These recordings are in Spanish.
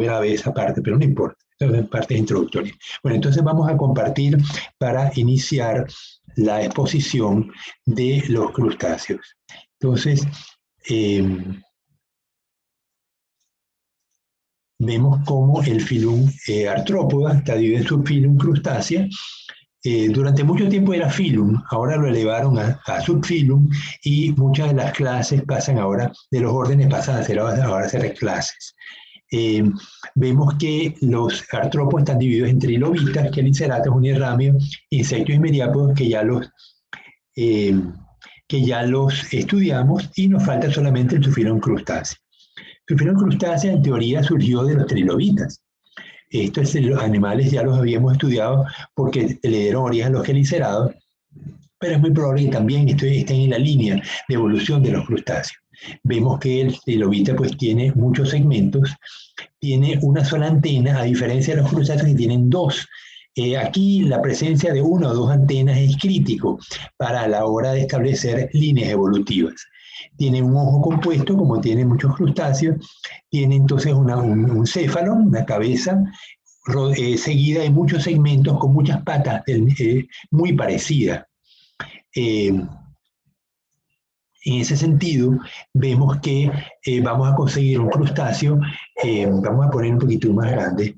grave esa parte, pero no importa, son partes introductorias. Bueno, entonces vamos a compartir para iniciar la exposición de los crustáceos. Entonces, vemos cómo el filum Arthropoda está dividido en subfilum crustácea. Durante mucho tiempo era filum, ahora lo elevaron a subfilum y muchas de las clases pasan ahora, de los órdenes pasan a ser ahora clases. Vemos que los artrópodos están divididos en trilobitas, queliceratos, unirrámidos, insectos y meriápodos, que ya los estudiamos, y nos falta solamente el subfilum crustáceo. El subfilum crustáceo en teoría surgió de los trilobitas. Estos animales ya los habíamos estudiado porque le dieron origen a los quelicerados, pero es muy probable que también estén en la línea de evolución de los crustáceos. Vemos que el trilobita pues tiene muchos segmentos, tiene una sola antena, a diferencia de los crustáceos que tienen dos. Aquí la presencia de una o dos antenas es crítico para la hora de establecer líneas evolutivas. Tiene un ojo compuesto, como tienen muchos crustáceos, tiene entonces un céfalo, una cabeza, seguida de muchos segmentos con muchas patas muy parecidas. En ese sentido, vemos que vamos a conseguir un crustáceo, vamos a poner un poquito más grande.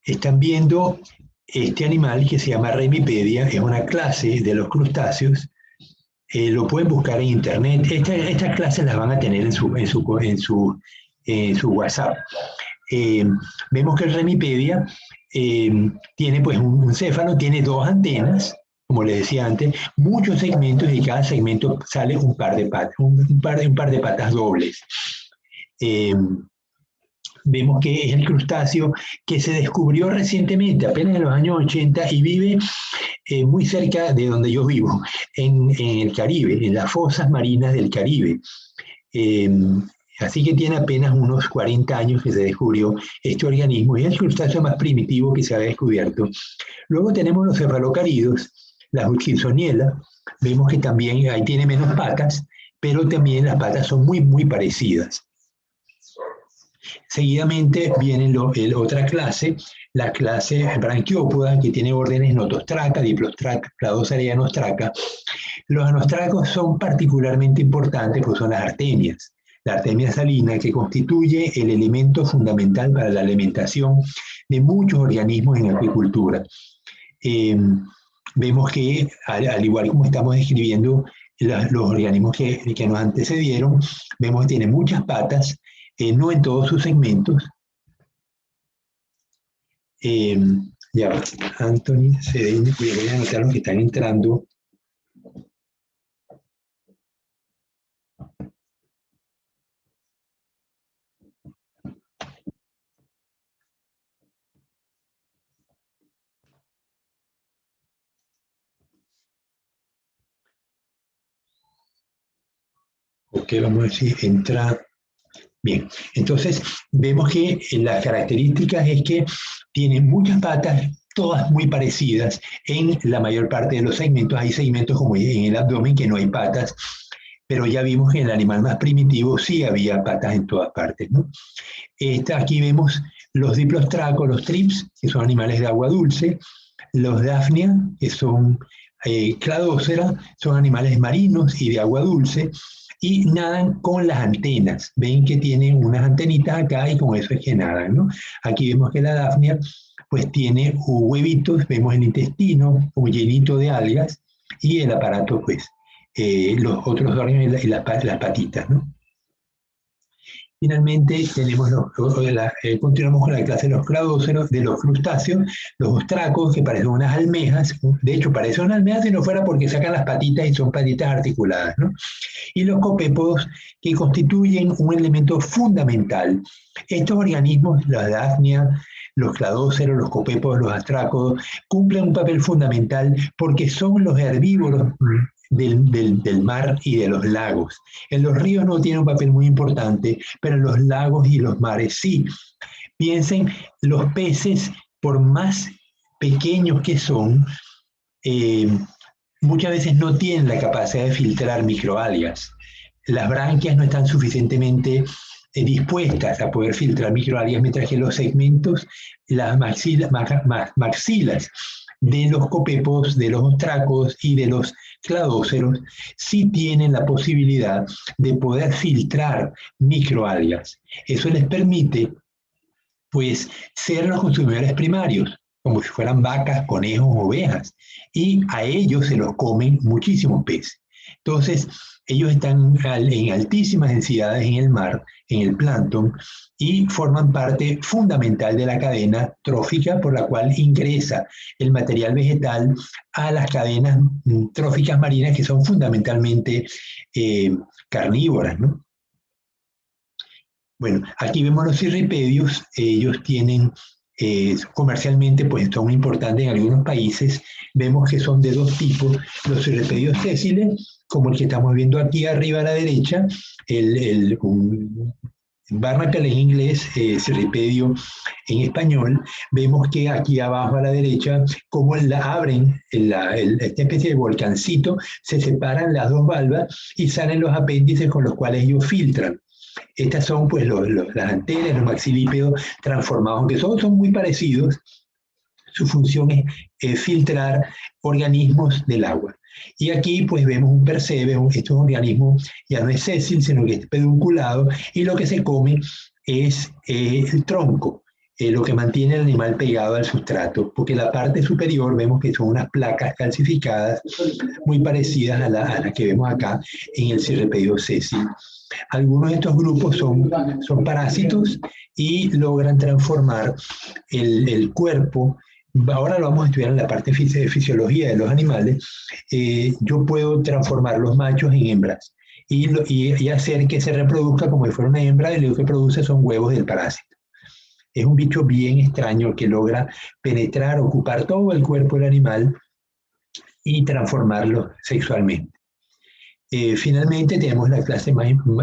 Están viendo este animal que se llama Remipedia, es una clase de los crustáceos. Lo pueden buscar en internet. Estas clases las van a tener en su WhatsApp. Vemos que el Remipedia tiene pues un céfalo, tiene dos antenas, como les decía antes, muchos segmentos, y cada segmento sale un par de patas, un par de patas dobles. Vemos que es el crustáceo que se descubrió recientemente, apenas en los años 80, y vive muy cerca de donde yo vivo, en el Caribe, en las fosas marinas del Caribe. Así que tiene apenas unos 40 años que se descubrió este organismo, y es el crustáceo más primitivo que se ha descubierto. Luego tenemos los cefalocaridos, la Hutchinsoniella. Vemos que también ahí tiene menos patas, pero también las patas son muy, muy parecidas. Seguidamente viene otra clase, la clase Branquiópoda, que tiene órdenes Notostraca, Diplostraca, Cladocerae y Anostraca. Los anostracos son particularmente importantes porque son las artemias. La artemia salina, que constituye el elemento fundamental para la alimentación de muchos organismos en acuicultura. Vemos que, al igual como estamos describiendo los organismos que nos antecedieron, vemos que tiene muchas patas, no en todos sus segmentos. Ya va, Anthony, voy a anotar los que están entrando. Ok, vamos a decir, entra. Bien, entonces vemos que las características es que tiene muchas patas, todas muy parecidas en la mayor parte de los segmentos. Hay segmentos como en el abdomen que no hay patas, pero ya vimos que en el animal más primitivo sí había patas en todas partes, ¿no? Aquí vemos los diplostracos, los trips, que son animales de agua dulce, los daphnia, que son cladócera, son animales marinos y de agua dulce, y nadan con las antenas. Ven que tienen unas antenitas acá y con eso es que nadan, ¿no? Aquí vemos que la daphnia pues tiene huevitos, vemos el intestino como llenito de algas, y el aparato pues los otros órganos y las patitas, ¿no? Finalmente tenemos continuamos con la clase de los cladóceros, de los crustáceos, los ostracos, que parecen unas almejas. De hecho parecen unas almejas si no fuera porque sacan las patitas y son patitas articuladas, ¿no? Y los copépodos, que constituyen un elemento fundamental. Estos organismos, la daphnia, los cladóceros, los copépodos, los astrácodos, cumplen un papel fundamental porque son los herbívoros del mar y de los lagos. En los ríos no tienen un papel muy importante, pero en los lagos y los mares sí. Piensen, los peces, por más pequeños que son, muchas veces no tienen la capacidad de filtrar microalgas. Las branquias no están suficientemente dispuestas a poder filtrar microalgas, mientras que los segmentos, las maxilas de los copepos, de los ostracos y de los cladóceros, sí tienen la posibilidad de poder filtrar microalgas. Eso les permite, pues, ser los consumidores primarios, como si fueran vacas, conejos, ovejas, y a ellos se los comen muchísimos peces. Entonces, ellos están en altísimas densidades en el mar, en el plancton, y forman parte fundamental de la cadena trófica por la cual ingresa el material vegetal a las cadenas tróficas marinas, que son fundamentalmente carnívoras, ¿no? Bueno, aquí vemos los cirripedios, ellos tienen comercialmente, pues son importantes en algunos países. Vemos que son de dos tipos, los cirripedios sésiles, como el que estamos viendo aquí arriba a la derecha, barnacle en inglés, cirripedio en español. Vemos que aquí abajo a la derecha, como abren esta especie de volcancito, se separan las dos valvas y salen los apéndices con los cuales ellos filtran. Estas son pues las antenas, los maxilípedos transformados, aunque todos son muy parecidos. Su función es filtrar organismos del agua. Y aquí pues vemos un percebe, estos organismos ya no es sésil, sino que es pedunculado, y lo que se come es el tronco, lo que mantiene el animal pegado al sustrato, porque la parte superior vemos que son unas placas calcificadas muy parecidas a la que vemos acá en el cirripedio sésil. Algunos de estos grupos son parásitos y logran transformar el cuerpo. Ahora lo vamos a estudiar en la parte de fisiología de los animales. Yo puedo transformar los machos en hembras y hacer que se reproduzca como si fuera una hembra, y lo que produce son huevos del parásito. Es un bicho bien extraño que logra penetrar, ocupar todo el cuerpo del animal y transformarlo sexualmente. Finalmente tenemos la clase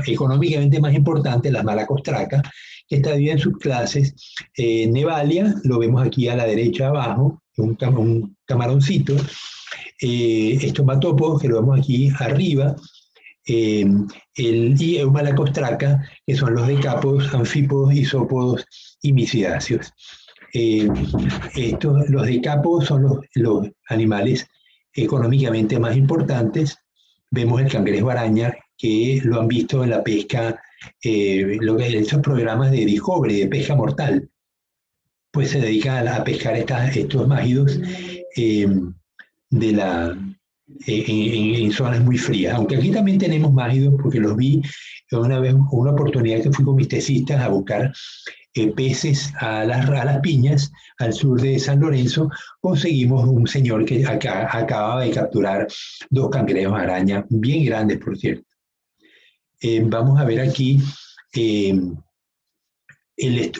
económicamente más importante, las malacostracas, que está dividida en subclases. Nevalia, lo vemos aquí a la derecha abajo, un camaroncito. Estomatópodos, que lo vemos aquí arriba. Y Eumalacostraca, que son los decápodos, anfípodos, isópodos y misidáceos. Los decápodos son los animales económicamente más importantes. Vemos el cangrejo araña, que lo han visto en la pesca, esos programas de Discovery, de pesca mortal, pues se dedican a pescar estos mágidos en zonas muy frías. Aunque aquí también tenemos mágidos, porque los vi una vez, una oportunidad que fui con mis tesistas a buscar peces a las piñas, al sur de San Lorenzo. Conseguimos un señor que acababa de capturar 2 cangrejos araña, bien grandes, por cierto. Vamos a ver aquí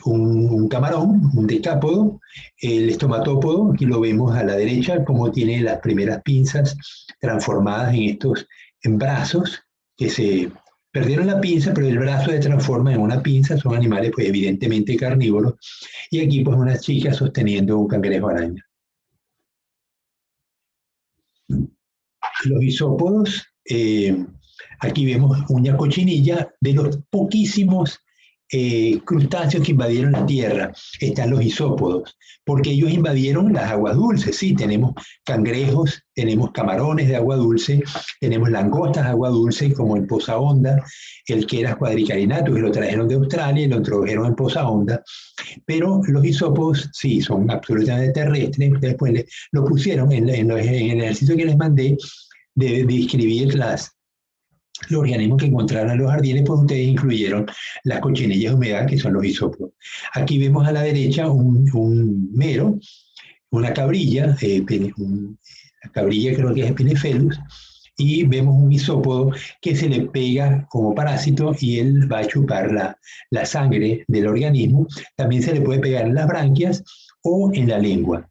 un camarón, un decápodo, el estomatópodo, aquí lo vemos a la derecha, como tiene las primeras pinzas transformadas en brazos, que se perdieron la pinza, pero el brazo se transforma en una pinza. Son animales pues evidentemente carnívoros, y aquí pues una chica sosteniendo un cangrejo araña. Los isópodos, aquí vemos una cochinilla de los poquísimos crustáceos que invadieron la Tierra. Están los isópodos, porque ellos invadieron las aguas dulces. Sí, tenemos cangrejos, tenemos camarones de agua dulce, tenemos langostas de agua dulce, como en Poza Honda, el que era quadricarinatus, que lo trajeron de Australia y lo introdujeron en Poza Honda. Pero los isópodos sí son absolutamente terrestres. Después lo pusieron en el ejercicio que les mandé de describir los organismos que encontraron en los jardines, pues ustedes incluyeron las cochinillas de humedad, que son los isópodos. Aquí vemos a la derecha un mero, una cabrilla, la cabrilla creo que es Epinephelus, y vemos un isópodo que se le pega como parásito y él va a chupar la sangre del organismo. También se le puede pegar en las branquias o en la lengua.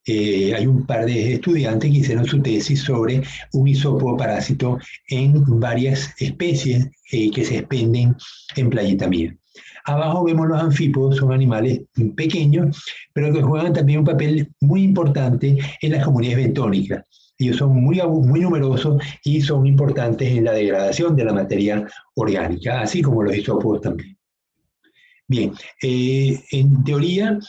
Hay un par de estudiantes que hicieron su tesis sobre un isópodo parásito en varias especies que se expenden en playita mía. Abajo vemos los anfípodos, son animales pequeños, pero que juegan también un papel muy importante en las comunidades bentónicas. Ellos son muy numerosos y son importantes en la degradación de la materia orgánica, así como los isópodos también. Bien, en teoría,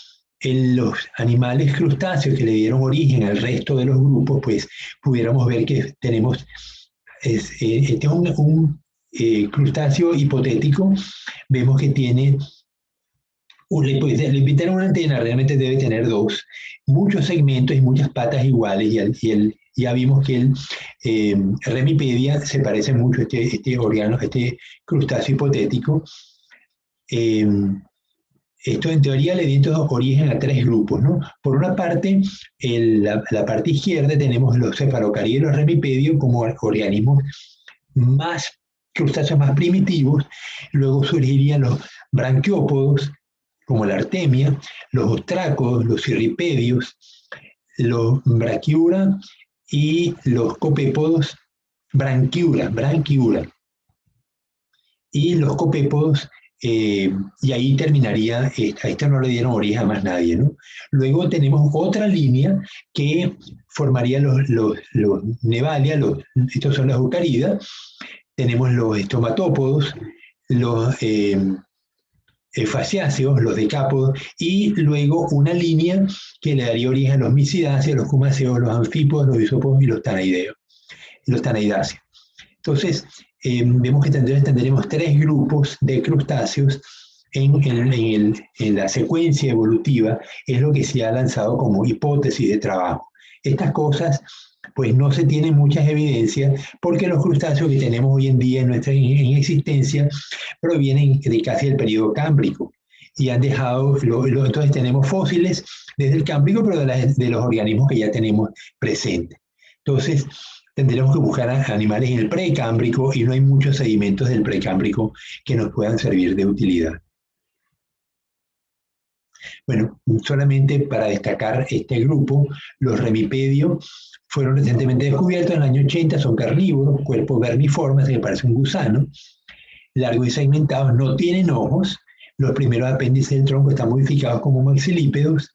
en los animales crustáceos que le dieron origen al resto de los grupos, pues pudiéramos ver que tenemos este es un crustáceo hipotético. Vemos que tiene, le pintaron una antena, realmente debe tener dos, muchos segmentos y muchas patas iguales, ya vimos que el Remipedia se parece mucho a este crustáceo hipotético. Esto en teoría le dio origen a tres grupos, ¿no? Por una parte, la parte izquierda tenemos los cefalocaridos y los remipedios como organismos más crustáceos más primitivos. Luego surgirían los branquiópodos, como la artemia, los ostrácodos, los cirripedios, los brachiura y los copépodos, branquiura. Y los copépodos, y ahí terminaría, a esta no le dieron origen a más nadie, ¿no? Luego tenemos otra línea que formaría los Nevalia, estos son las eucaridas. Tenemos los estomatópodos, los fasciáceos, los decápodos, y luego una línea que le daría origen a los misidáceos, los cumáceos, los anfípodos, los isópodos y los taneidáceos. Entonces, vemos que tendremos tres grupos de crustáceos en la secuencia evolutiva, es lo que se ha lanzado como hipótesis de trabajo. Estas cosas, pues no se tienen muchas evidencias porque los crustáceos que tenemos hoy en día en existencia provienen de casi el periodo cámbrico y han dejado, entonces tenemos fósiles desde el cámbrico, pero de los organismos que ya tenemos presentes. Entonces, tendremos que buscar a animales en el precámbrico y no hay muchos sedimentos del precámbrico que nos puedan servir de utilidad. Bueno, solamente para destacar este grupo, los remipedios fueron recientemente descubiertos en el año 80, son carnívoros, cuerpo vermiforme, que parece un gusano, largos y segmentados, no tienen ojos, los primeros apéndices del tronco están modificados como maxilípedos,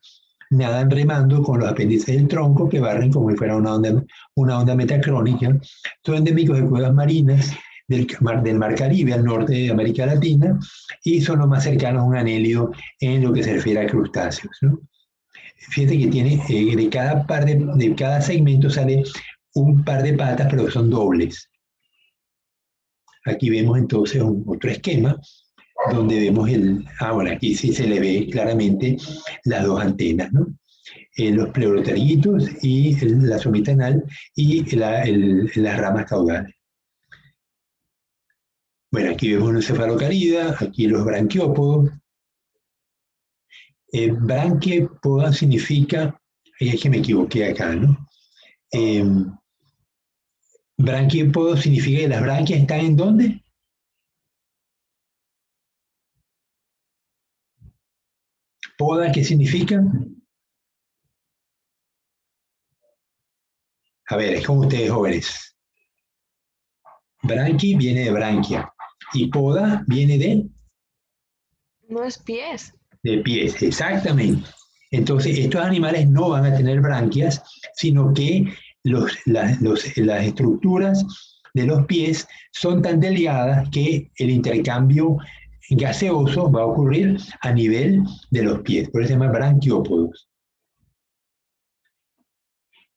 nadan remando con los apéndices del tronco que barren como si fuera una onda metacrónica, son endémicos de cuevas marinas del Mar Caribe al norte de América Latina y son los más cercanos a un anélido en lo que se refiere a crustáceos, ¿no? Fíjate que tiene, de cada segmento sale un par de patas, pero son dobles. Aquí vemos entonces otro esquema donde vemos bueno, aquí sí se le ve claramente las dos antenas, ¿no? Los pleurotergitos y la somita anal y las ramas caudales. Bueno, aquí vemos una cefalocarida, aquí los branquiópodos. Branquiopoda significa, es que me equivoqué acá, ¿no? Branquiopodo significa que las branquias están ¿en dónde? Poda, ¿qué significa? A ver, es como ustedes jóvenes. Branqui viene de branquia y poda viene de... No es pies. De pies, exactamente. Entonces, estos animales no van a tener branquias, sino que las estructuras de los pies son tan delgadas que el intercambio gaseoso va a ocurrir a nivel de los pies. Por eso se llama branquiópodos.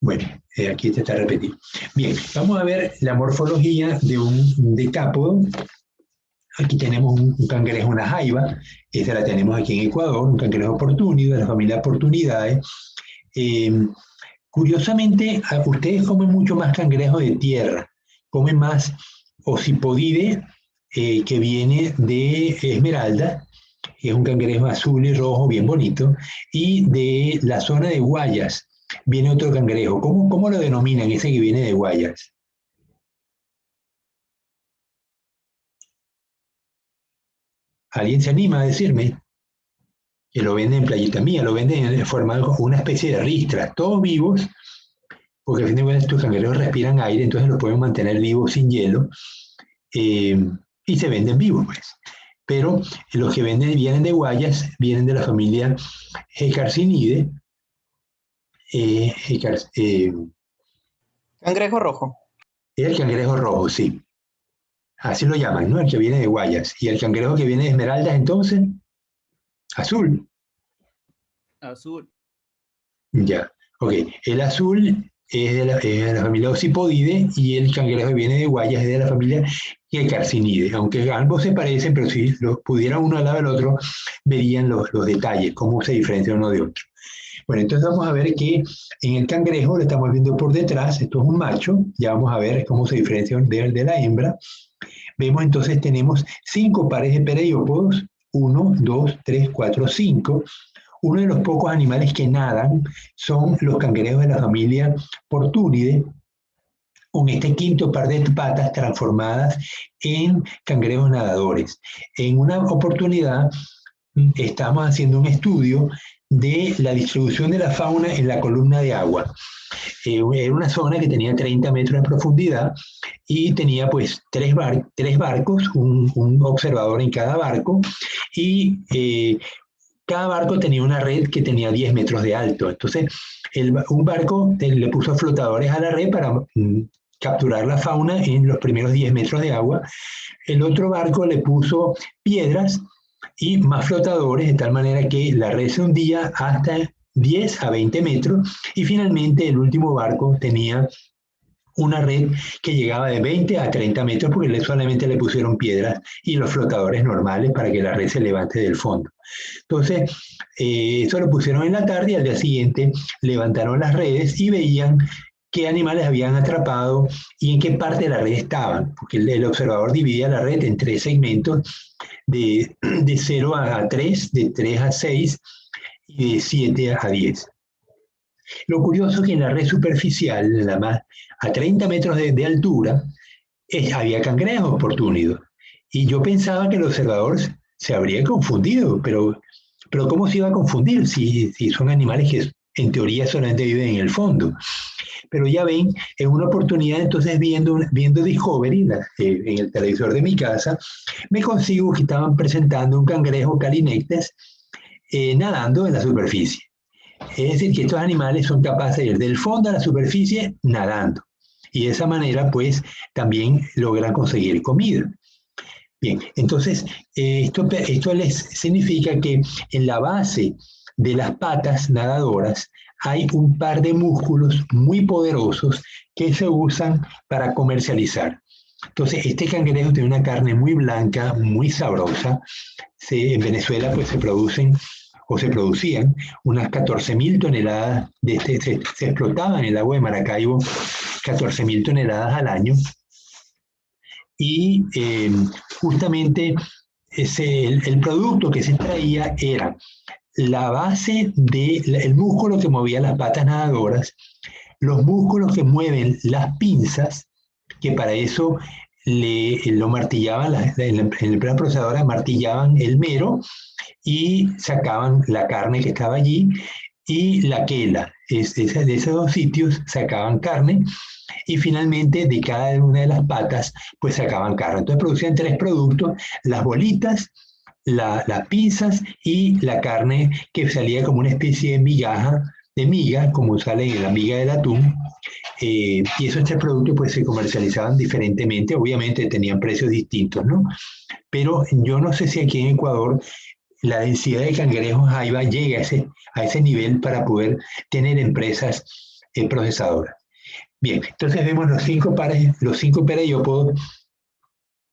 Bueno, aquí está repetido. Bien, vamos a ver la morfología de un decápodo. Aquí tenemos un cangrejo, una jaiba, esta la tenemos aquí en Ecuador, un cangrejo portúnido de la familia Portunidae. Curiosamente, ustedes comen mucho más cangrejo de tierra, comen más Ocypodidae, que viene de Esmeralda, que es un cangrejo azul y rojo bien bonito, y de la zona de Guayas viene otro cangrejo. ¿Cómo lo denominan ese que viene de Guayas? ¿Alguien se anima a decirme? Que lo venden en Playita Mía, lo venden en forma como una especie de ristras, todos vivos, porque al fin de cuentas estos cangrejos respiran aire, entonces los pueden mantener vivos sin hielo, y se venden vivos, pues. Pero los que vienen de Guayas, vienen de la familia Hecarcinidae, Cangrejo rojo. Es el cangrejo rojo, sí. Así lo llaman, ¿no? El que viene de Guayas. Y el cangrejo que viene de Esmeraldas, entonces, azul. Azul. Ya, ok. El azul es de la familia Ocypodidae y el cangrejo que viene de Guayas es de la familia Gecarcinidae. Aunque ambos se parecen, pero si los pudieran uno al lado del otro, verían los detalles, cómo se diferencia uno de otro. Bueno, entonces vamos a ver que en el cangrejo lo estamos viendo por detrás, esto es un macho, ya vamos a ver cómo se diferencia de la hembra. Vemos entonces tenemos 5 pares de pereiópodos, 1, 2, 3, 4, 5. Uno de los pocos animales que nadan son los cangrejos de la familia Portunidae, con este quinto par de patas transformadas en cangrejos nadadores. En una oportunidad estamos haciendo un estudio de la distribución de la fauna en la columna de agua. Era una zona que tenía 30 metros de profundidad y tenía pues tres barcos, un observador en cada barco y cada barco tenía una red que tenía 10 metros de alto. Entonces, un barco le puso flotadores a la red para capturar la fauna en los primeros 10 metros de agua. El otro barco le puso piedras y más flotadores, de tal manera que la red se hundía hasta 10 a 20 metros. Y finalmente, el último barco tenía una red que llegaba de 20 a 30 metros porque solamente le pusieron piedras y los flotadores normales para que la red se levante del fondo. Entonces, eso lo pusieron en la tarde y al día siguiente levantaron las redes y veían qué animales habían atrapado y en qué parte de la red estaban, porque el observador dividía la red en 3 segmentos de 0 a 3, de 3 a 6 y de 7 a 10. Lo curioso es que en la red superficial, a 30 metros de altura, había cangrejos oportúnidos. Y yo pensaba que el observador se habría confundido, pero ¿cómo se iba a confundir si son animales que en teoría solamente viven en el fondo? Pero ya ven, en una oportunidad entonces viendo Discovery en el televisor de mi casa, me consigo que estaban presentando un cangrejo calinectes nadando en la superficie. Es decir, que estos animales son capaces de ir del fondo a la superficie nadando. Y de esa manera, pues, también logran conseguir comida. Bien, entonces, esto les significa que en la base de las patas nadadoras hay un par de músculos muy poderosos que se usan para comercializar. Entonces, este cangrejo tiene una carne muy blanca, muy sabrosa. En Venezuela, pues, se producían unas 14.000 toneladas se explotaban en el agua de Maracaibo 14.000 toneladas al año y justamente el producto que se extraía era la base del músculo que movía las patas nadadoras, los músculos que mueven las pinzas, que para eso lo martillaban, en la procesadora martillaban el mero y sacaban la carne que estaba allí y la quela. De esos 2 sitios sacaban carne y finalmente de cada una de las patas pues sacaban carne. Entonces producían 3 productos, las bolitas, las pinzas y la carne que salía como una especie de miga, como sale en la miga del atún. Y esos 3 productos pues se comercializaban diferentemente, obviamente tenían precios distintos, ¿no? Pero yo no sé si aquí en Ecuador la densidad de cangrejos jaiba llega a ese nivel para poder tener empresas procesadoras. Bien, entonces vemos los 5 pereiópodos.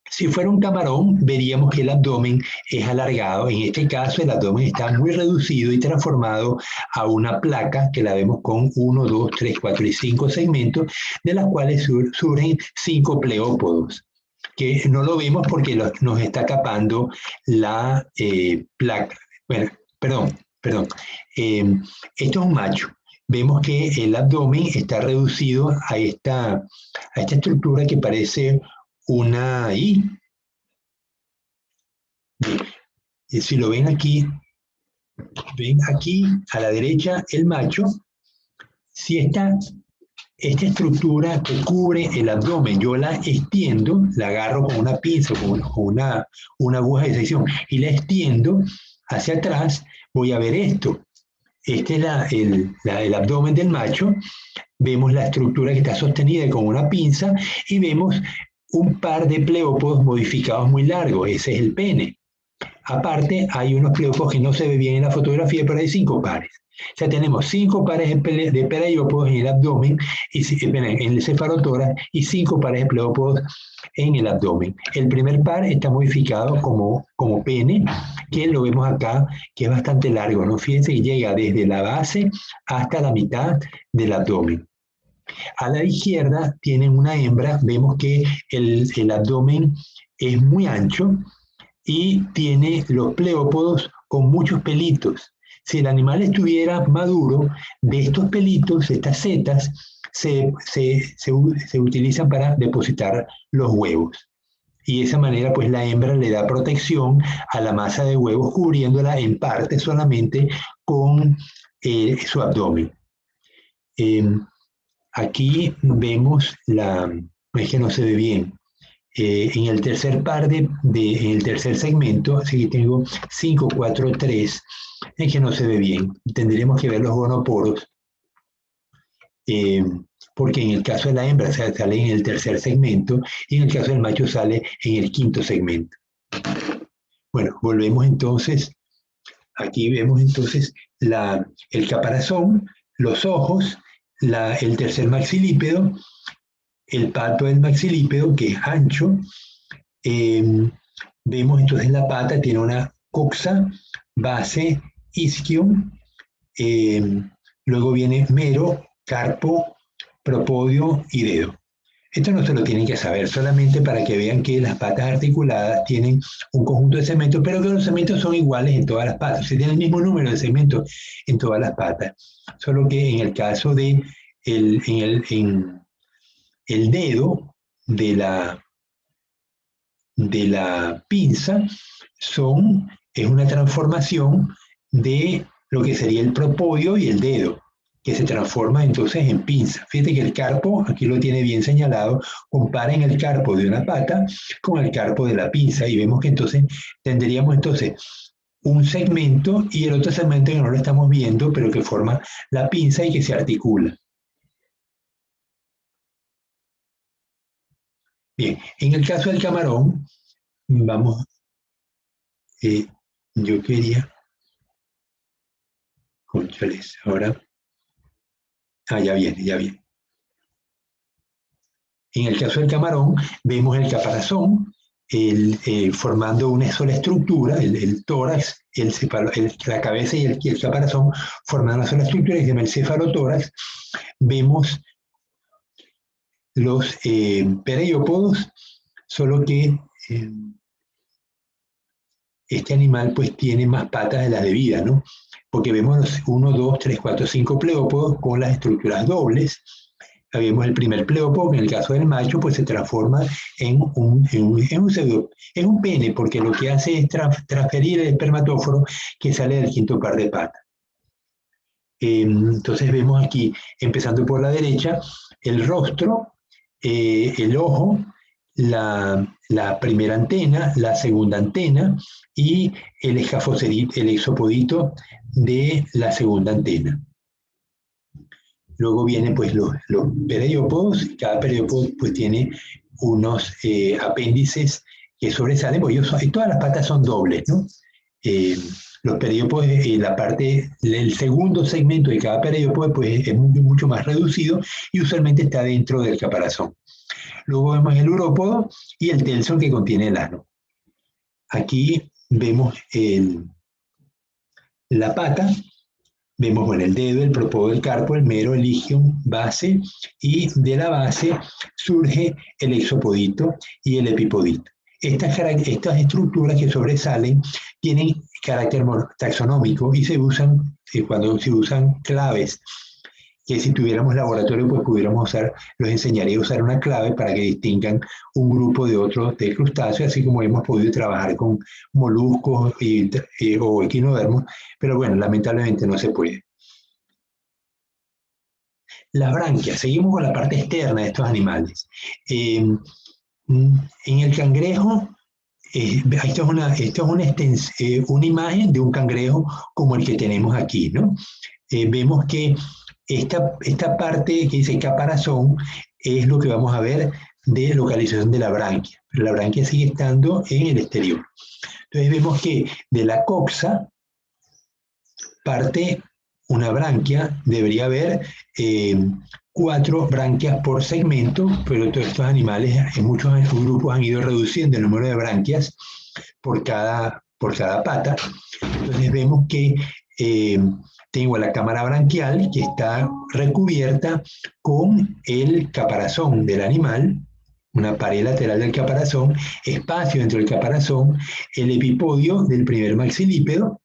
Si fuera un camarón, veríamos que el abdomen es alargado. En este caso, el abdomen está muy reducido y transformado a una placa que la vemos con 1, 2, 3, 4 y 5 segmentos, de las cuales surgen 5 pleópodos, que no lo vemos porque nos está tapando la placa. Bueno, perdón. Esto es un macho. Vemos que el abdomen está reducido a esta estructura que parece una I. Y si lo ven aquí a la derecha el macho, si esta estructura que cubre el abdomen, yo la extiendo, la agarro con una pinza, con una aguja de sección y la extiendo hacia atrás, voy a ver esto. Este es el abdomen del macho. Vemos la estructura que está sostenida con una pinza y vemos un par de pleópodos modificados muy largos. Ese es el pene. Aparte, hay unos pleópodos que no se ve bien en la fotografía, pero hay 5 pares. O sea, tenemos 5 pares de pleiópodos en el abdomen, en el cefalotórax, y 5 pares de pleópodos en el abdomen. El primer par está modificado como pene, que lo vemos acá, que es bastante largo, ¿no? Fíjense que llega desde la base hasta la mitad del abdomen. A la izquierda tienen una hembra, vemos que el abdomen es muy ancho y tiene los pleópodos con muchos pelitos. Si el animal estuviera maduro, de estos pelitos, estas setas, se utilizan para depositar los huevos. Y de esa manera, pues la hembra le da protección a la masa de huevos, cubriéndola en parte solamente con su abdomen. Aquí vemos es que no se ve bien. En el tercer par en el tercer segmento, así que tengo 5, 4, 3, es que no se ve bien. Tendríamos que ver los gonoporos, porque en el caso de la hembra sale en el tercer segmento y en el caso del macho sale en el quinto segmento. Bueno, volvemos entonces. Aquí vemos entonces el caparazón, los ojos, el tercer maxilípedo, el palpo del maxilípedo, que es ancho. Vemos entonces la pata, tiene una coxa, base, isquion. Luego viene mero, carpo, propodio y dedo. Esto no se lo tienen que saber, solamente para que vean que las patas articuladas tienen un conjunto de segmentos, pero que los segmentos son iguales en todas las patas. Se tiene el mismo número de segmentos en todas las patas. Solo que en el caso de el dedo de la pinza es una transformación de lo que sería el propodio y el dedo, que se transforma entonces en pinza. Fíjate que el carpo, aquí lo tiene bien señalado, comparen el carpo de una pata con el carpo de la pinza y vemos que entonces tendríamos un segmento y el otro segmento que no lo estamos viendo, pero que forma la pinza y que se articula. Bien, en el caso del camarón, vamos, yo quería, conchales, ahora, ya viene, ya viene. En el caso del camarón, vemos el caparazón formando una sola estructura, el tórax, la cabeza y el caparazón forman una sola estructura, que se llama el cefalotórax. Vemos los pereiópodos, solo que este animal pues tiene más patas de las debidas, ¿no? Porque vemos los 1, 2, 3, 4, 5 pleópodos con las estructuras dobles. Vemos el primer pleópodo, que en el caso del macho pues se transforma en un pene, porque lo que hace es transferir el espermatóforo que sale del quinto par de patas. Entonces vemos aquí, empezando por la derecha, el rostro, el ojo, la primera antena, la segunda antena y el exopodito de la segunda antena. Luego vienen pues los pereiópodos. Cada pereiópodo pues tiene unos apéndices que sobresalen, porque todas las patas son dobles, ¿no? Los pereiópodos, la parte, el segundo segmento de cada pereiópodo pues es mucho más reducido y usualmente está dentro del caparazón. Luego vemos el urópodo y el telson, que contiene el ano. Aquí vemos la pata, vemos bueno, el dedo, el propodio, el carpo, el mero, el isquion, base, y de la base surge el exopodito y el epipodito. Estas estructuras que sobresalen tienen carácter taxonómico y se usan cuando se usan claves, que si tuviéramos laboratorio pues pudiéramos los enseñaría a usar una clave para que distingan un grupo de otro de crustáceos, así como hemos podido trabajar con moluscos o equinodermos, pero bueno, lamentablemente no se puede. Las branquias, seguimos con la parte externa de estos animales. En el cangrejo, esto es una imagen de un cangrejo como el que tenemos aquí, ¿no? vemos que esta parte que dice caparazón es lo que vamos a ver de localización de la branquia. Pero la branquia sigue estando en el exterior. Entonces vemos que de la coxa parte una branquia, debería haber 4 branquias por segmento, pero todos estos animales, en muchos grupos han ido reduciendo el número de branquias por cada pata. Entonces vemos que tengo la cámara branquial que está recubierta con el caparazón del animal, una pared lateral del caparazón, espacio dentro del caparazón, el epipodio del primer maxilípedo,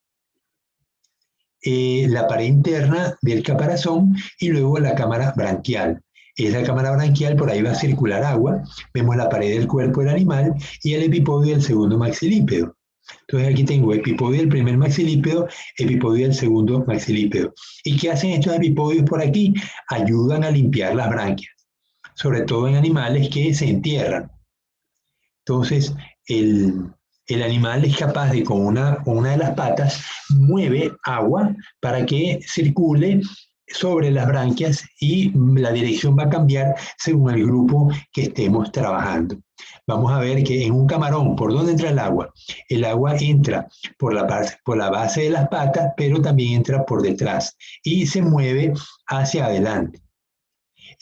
la pared interna del caparazón y luego la cámara branquial. Esa cámara branquial, por ahí va a circular agua, vemos la pared del cuerpo del animal y el epipodio del segundo maxilípedo. Entonces aquí tengo epipodio del primer maxilípedo, epipodio del segundo maxilípedo. ¿Y qué hacen estos epipodios por aquí? Ayudan a limpiar las branquias, sobre todo en animales que se entierran. Entonces, el animal es capaz de, con una de las patas, mueve agua para que circule sobre las branquias y la dirección va a cambiar según el grupo que estemos trabajando. Vamos a ver que en un camarón, ¿por dónde entra el agua? El agua entra por la base de las patas, pero también entra por detrás y se mueve hacia adelante.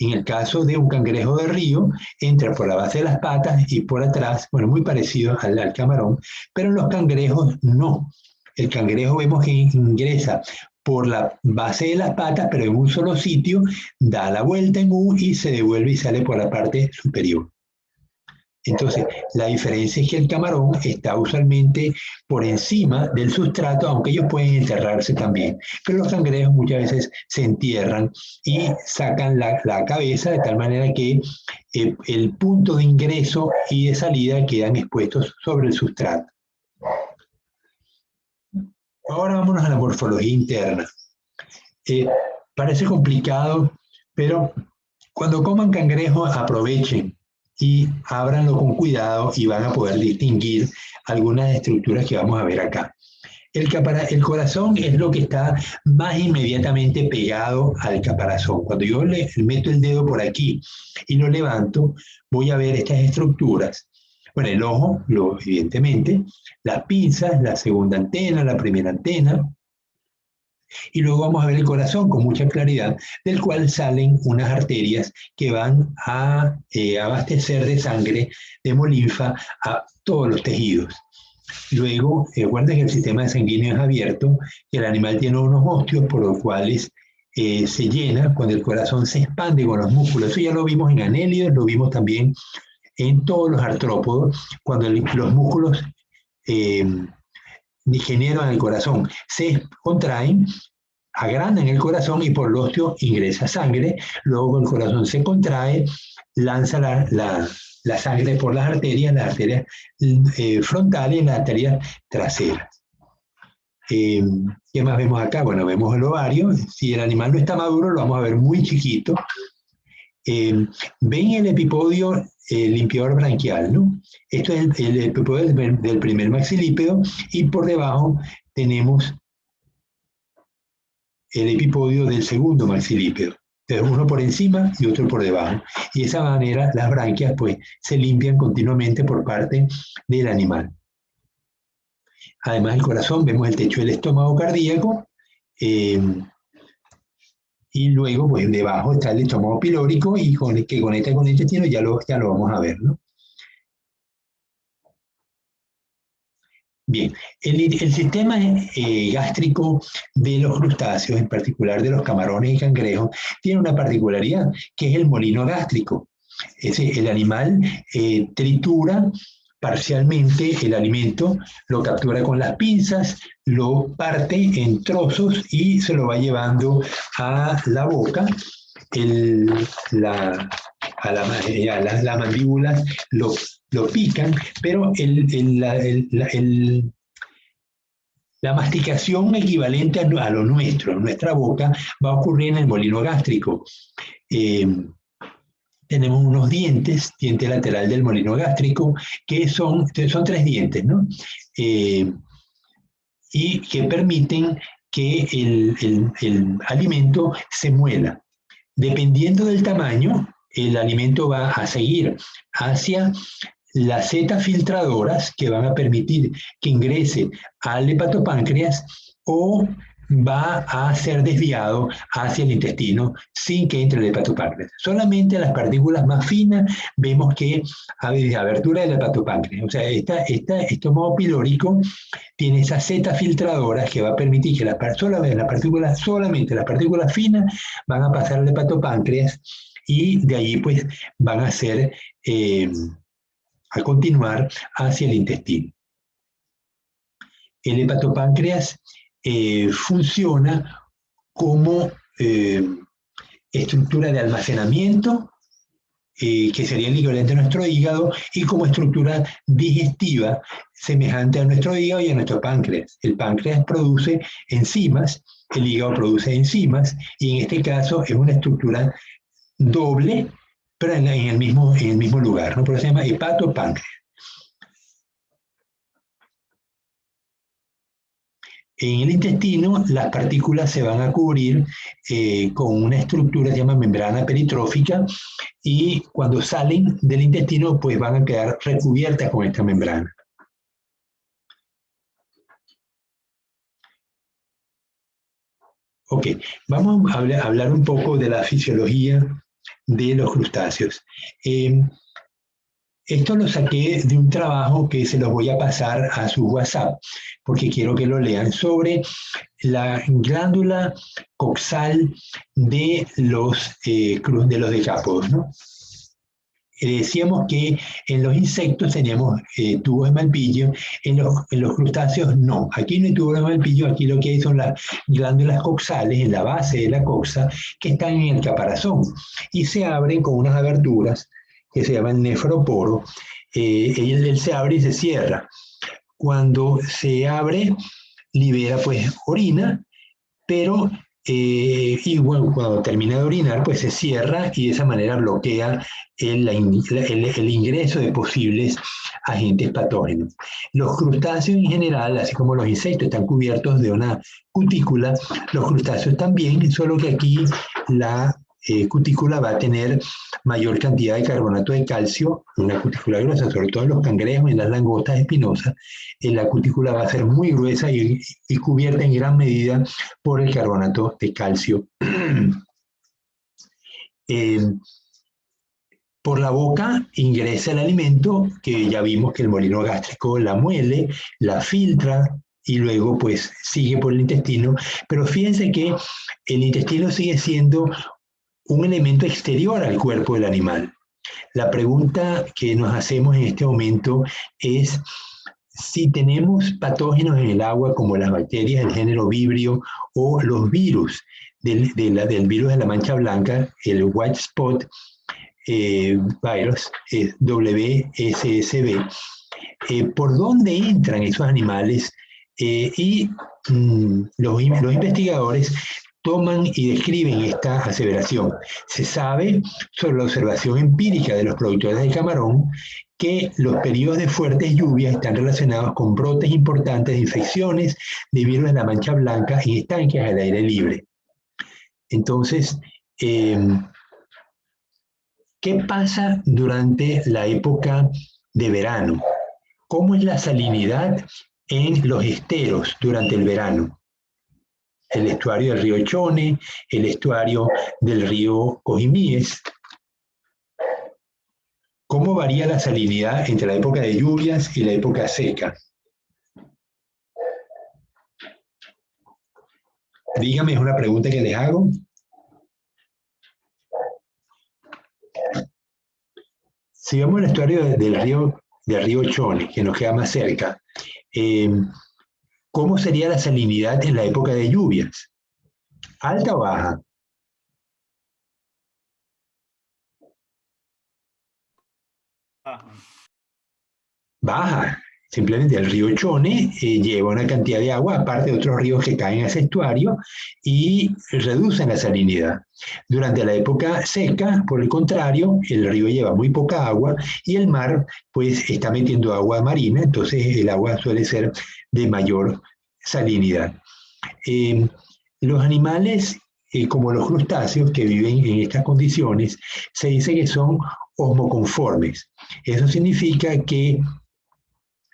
En el caso de un cangrejo de río, entra por la base de las patas y por atrás, bueno, muy parecido al camarón, pero en los cangrejos no. El cangrejo vemos que ingresa por la base de las patas, pero en un solo sitio, da la vuelta en U y se devuelve y sale por la parte superior. Entonces, la diferencia es que el camarón está usualmente por encima del sustrato, aunque ellos pueden enterrarse también. Pero los cangrejos muchas veces se entierran y sacan la cabeza de tal manera que el punto de ingreso y de salida quedan expuestos sobre el sustrato. Ahora vámonos a la morfología interna. Parece complicado, pero cuando coman cangrejo aprovechen y ábranlo con cuidado y van a poder distinguir algunas estructuras que vamos a ver acá. El corazón es lo que está más inmediatamente pegado al caparazón. Cuando yo le meto el dedo por aquí y lo levanto, voy a ver estas estructuras. Bueno, el ojo, evidentemente, las pinzas, la segunda antena, la primera antena, y luego vamos a ver el corazón con mucha claridad, del cual salen unas arterias que van a abastecer de sangre, de hemolinfa, a todos los tejidos. Luego, recuerden que el sistema sanguíneo es abierto, que el animal tiene unos ostios por los cuales se llena cuando el corazón se expande con los músculos. Eso ya lo vimos en anélidos, lo vimos también en todos los artrópodos, cuando los músculos generan el corazón, se contraen, agrandan el corazón y por el osteo ingresa sangre, luego el corazón se contrae, lanza la sangre por las arterias frontales y las arterias traseras. ¿Qué más vemos acá? Bueno, vemos el ovario. Si el animal no está maduro, lo vamos a ver muy chiquito. Ven el epipodio limpiador branquial, ¿no? Esto es el epipodio del primer maxilípedo y por debajo tenemos el epipodio del segundo maxilípedo. Entonces, uno por encima y otro por debajo. Y de esa manera las branquias pues, se limpian continuamente por parte del animal. Además del corazón, vemos el techo del estómago cardíaco. Y luego, pues debajo está el estómago pilórico y que conecta con el intestino, ya lo vamos a ver, ¿no? Bien, el sistema gástrico de los crustáceos, en particular de los camarones y cangrejos, tiene una particularidad, que es el molino gástrico. El animal tritura parcialmente el alimento, lo captura con las pinzas, lo parte en trozos y se lo va llevando a la boca. Las mandíbulas lo pican, pero la masticación equivalente a lo nuestro, en nuestra boca, va a ocurrir en el molino gástrico. Tenemos unos diente lateral del molino gástrico, que son 3 dientes, ¿no? Y que permiten que el alimento se muela. Dependiendo del tamaño, el alimento va a seguir hacia las setas filtradoras que van a permitir que ingrese al hepatopáncreas o va a ser desviado hacia el intestino sin que entre el hepatopáncreas. Solamente las partículas más finas vemos que hay abertura del hepatopáncreas. O sea, este estómago pilórico tiene esas setas filtradoras que va a permitir que solamente las partículas finas van a pasar al hepatopáncreas y de allí pues van a ser a continuar hacia el intestino. El hepatopáncreas funciona como estructura de almacenamiento, que sería el equivalente a nuestro hígado, y como estructura digestiva semejante a nuestro hígado y a nuestro páncreas. El páncreas produce enzimas, el hígado produce enzimas, y en este caso es una estructura doble, pero en el mismo lugar, ¿no? Por eso se llama hepatopáncreas. En el intestino, las partículas se van a cubrir con una estructura que se llama membrana peritrófica, y cuando salen del intestino, pues van a quedar recubiertas con esta membrana. Ok, vamos a hablar un poco de la fisiología de los crustáceos. Esto lo saqué de un trabajo que se los voy a pasar a su WhatsApp, porque quiero que lo lean, sobre la glándula coxal de los decápodos, ¿no? Decíamos que en los insectos teníamos tubos de Malpighi, en los crustáceos no. Aquí no hay tubos de Malpighi, aquí lo que hay son las glándulas coxales en la base de la coxa que están en el caparazón y se abren con unas aberturas que se llaman nefroporo. Él se abre y se cierra. Cuando se abre, libera pues orina, pero y bueno, cuando termina de orinar, pues se cierra y de esa manera bloquea el ingreso de posibles agentes patógenos. Los crustáceos en general, así como los insectos, están cubiertos de una cutícula. Los crustáceos también, solo que aquí la cutícula va a tener mayor cantidad de carbonato de calcio, una cutícula gruesa, sobre todo en los cangrejos, en las langostas espinosas. La cutícula va a ser muy gruesa y cubierta en gran medida por el carbonato de calcio. Por la boca ingresa el alimento, que ya vimos que el molino gástrico la muele, la filtra y luego pues sigue por el intestino. Pero fíjense que el intestino sigue siendo un elemento exterior al cuerpo del animal. La pregunta que nos hacemos en este momento es si tenemos patógenos en el agua como las bacterias del género Vibrio o los virus del virus de la mancha blanca, el white spot virus, WSSB, por dónde entran esos animales los investigadores toman y describen esta aseveración. Se sabe sobre la observación empírica de los productores de camarón que los periodos de fuertes lluvias están relacionados con brotes importantes de infecciones de virus de la mancha blanca en estanques al aire libre. Entonces, ¿qué pasa durante la época de verano? ¿Cómo es la salinidad en los esteros durante el verano? El estuario del río Chone, el estuario del río Cojimíes. ¿Cómo varía la salinidad entre la época de lluvias y la época seca? Dígame, es una pregunta que les hago. Si vemos el estuario del río Chone, que nos queda más cerca, ¿cómo sería la salinidad en la época de lluvias? ¿Alta o baja? Baja. Simplemente el río Chone lleva una cantidad de agua, aparte de otros ríos que caen a ese estuario, y reducen la salinidad. Durante la época seca, por el contrario, el río lleva muy poca agua y el mar pues está metiendo agua marina, entonces el agua suele ser de mayor salinidad. Los animales, como los crustáceos que viven en estas condiciones, se dice que son osmoconformes. Eso significa que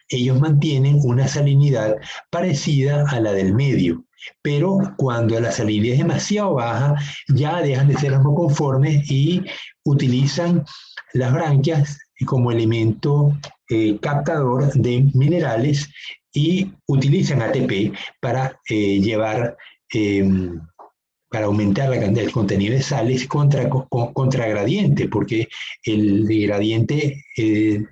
ellos mantienen una salinidad parecida a la del medio, pero cuando la salinidad es demasiado baja, ya dejan de ser osmoconformes y utilizan las branquias como elemento captador de minerales y utilizan ATP para para aumentar el contenido de sales contra gradiente, porque el gradiente en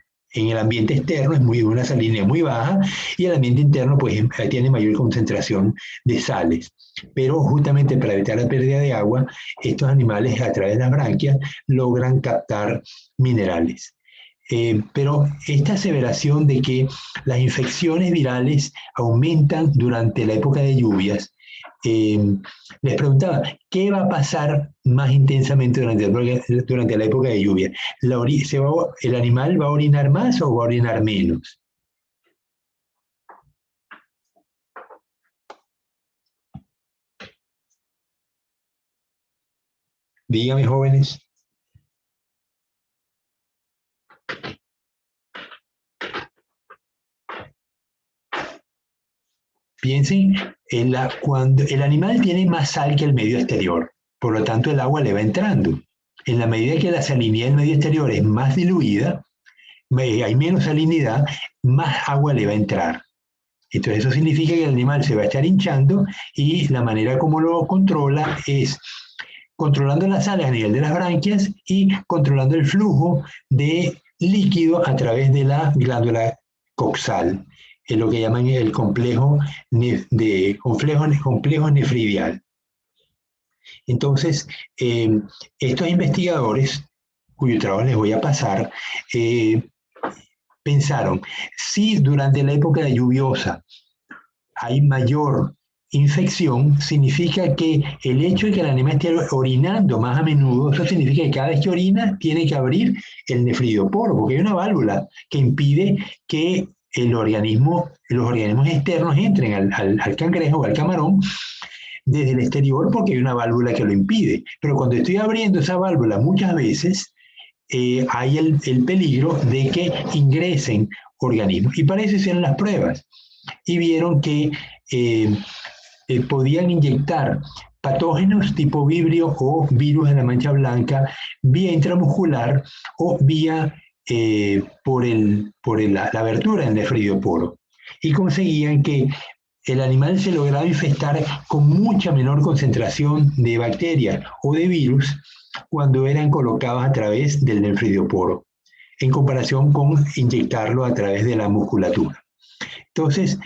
el ambiente externo es una salinidad muy baja y el ambiente interno pues tiene mayor concentración de sales. Pero justamente para evitar la pérdida de agua, estos animales a través de las branquias logran captar minerales. Pero esta aseveración de que las infecciones virales aumentan durante la época de lluvias, les preguntaba, ¿qué va a pasar más intensamente durante la época de lluvia? ¿El animal va a orinar más o va a orinar menos? Dígame, jóvenes. Piensen, cuando el animal tiene más sal que el medio exterior, por lo tanto el agua le va entrando. En la medida que la salinidad del medio exterior es más diluida, hay menos salinidad, más agua le va a entrar. Entonces eso significa que el animal se va a estar hinchando y la manera como lo controla es controlando las sales a nivel de las branquias y controlando el flujo de líquido a través de la glándula coxal, es lo que llaman el complejo nefridial. Entonces, estos investigadores, cuyo trabajo les voy a pasar, pensaron, si durante la época lluviosa hay mayor infección, significa que el hecho de que el animal esté orinando más a menudo, eso significa que cada vez que orina tiene que abrir el nefridioporo, porque hay una válvula que impide que los organismos externos entren al cangrejo o al camarón desde el exterior, porque hay una válvula que lo impide. Pero cuando estoy abriendo esa válvula muchas veces, hay el peligro de que ingresen organismos. Y para eso hicieron las pruebas. Y vieron que podían inyectar patógenos tipo vibrio o virus de la mancha blanca vía intramuscular o vía por la abertura del nefridioporo. Y conseguían que el animal se lograba infestar con mucha menor concentración de bacterias o de virus cuando eran colocados a través del nefridioporo, en comparación con inyectarlo a través de la musculatura. Entonces,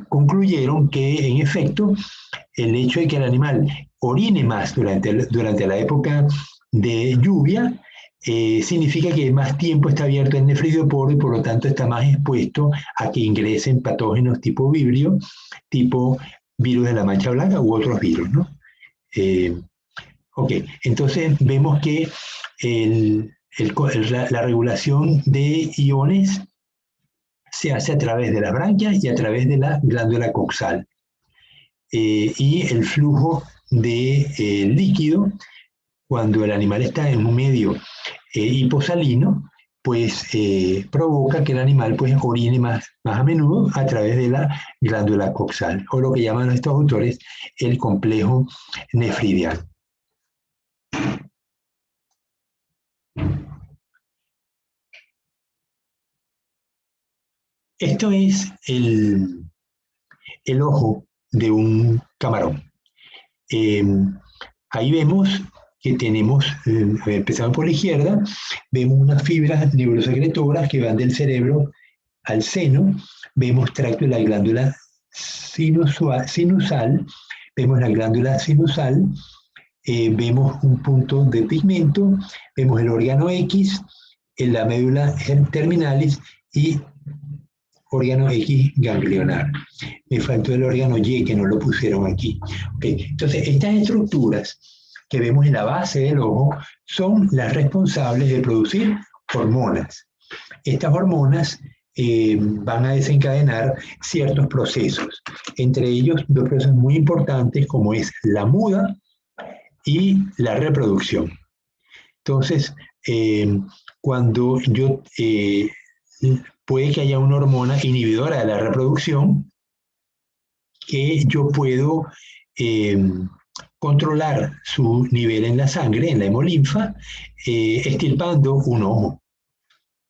concluyeron que, en efecto, el hecho de que el animal orine más durante la época de lluvia significa que más tiempo está abierto el nefridioporo y por lo tanto está más expuesto a que ingresen patógenos tipo vibrio, tipo virus de la mancha blanca u otros virus, ¿no? Ok, entonces vemos que la regulación de iones se hace a través de las branquias y a través de la glándula coxal. Y el flujo de líquido, cuando el animal está en un medio hiposalino, pues provoca que el animal pues, orine más a menudo a través de la glándula coxal, o lo que llaman estos autores el complejo nefridial. Esto es el ojo de un camarón. Ahí vemos que tenemos, empezando por la izquierda, vemos unas fibras neurosecretoras que van del cerebro al seno, vemos tracto de la glándula sinusal, vemos la glándula sinusal, vemos un punto de pigmento, vemos el órgano X, en la médula terminalis y órgano X ganglionar. Me faltó el órgano Y que no lo pusieron aquí. Okay. Entonces, estas estructuras que vemos en la base del ojo son las responsables de producir hormonas. Estas hormonas van a desencadenar ciertos procesos. Entre ellos, dos procesos muy importantes como es la muda y la reproducción. Entonces, cuando puede que haya una hormona inhibidora de la reproducción, que yo puedo controlar su nivel en la sangre, en la hemolinfa, extirpando un ojo.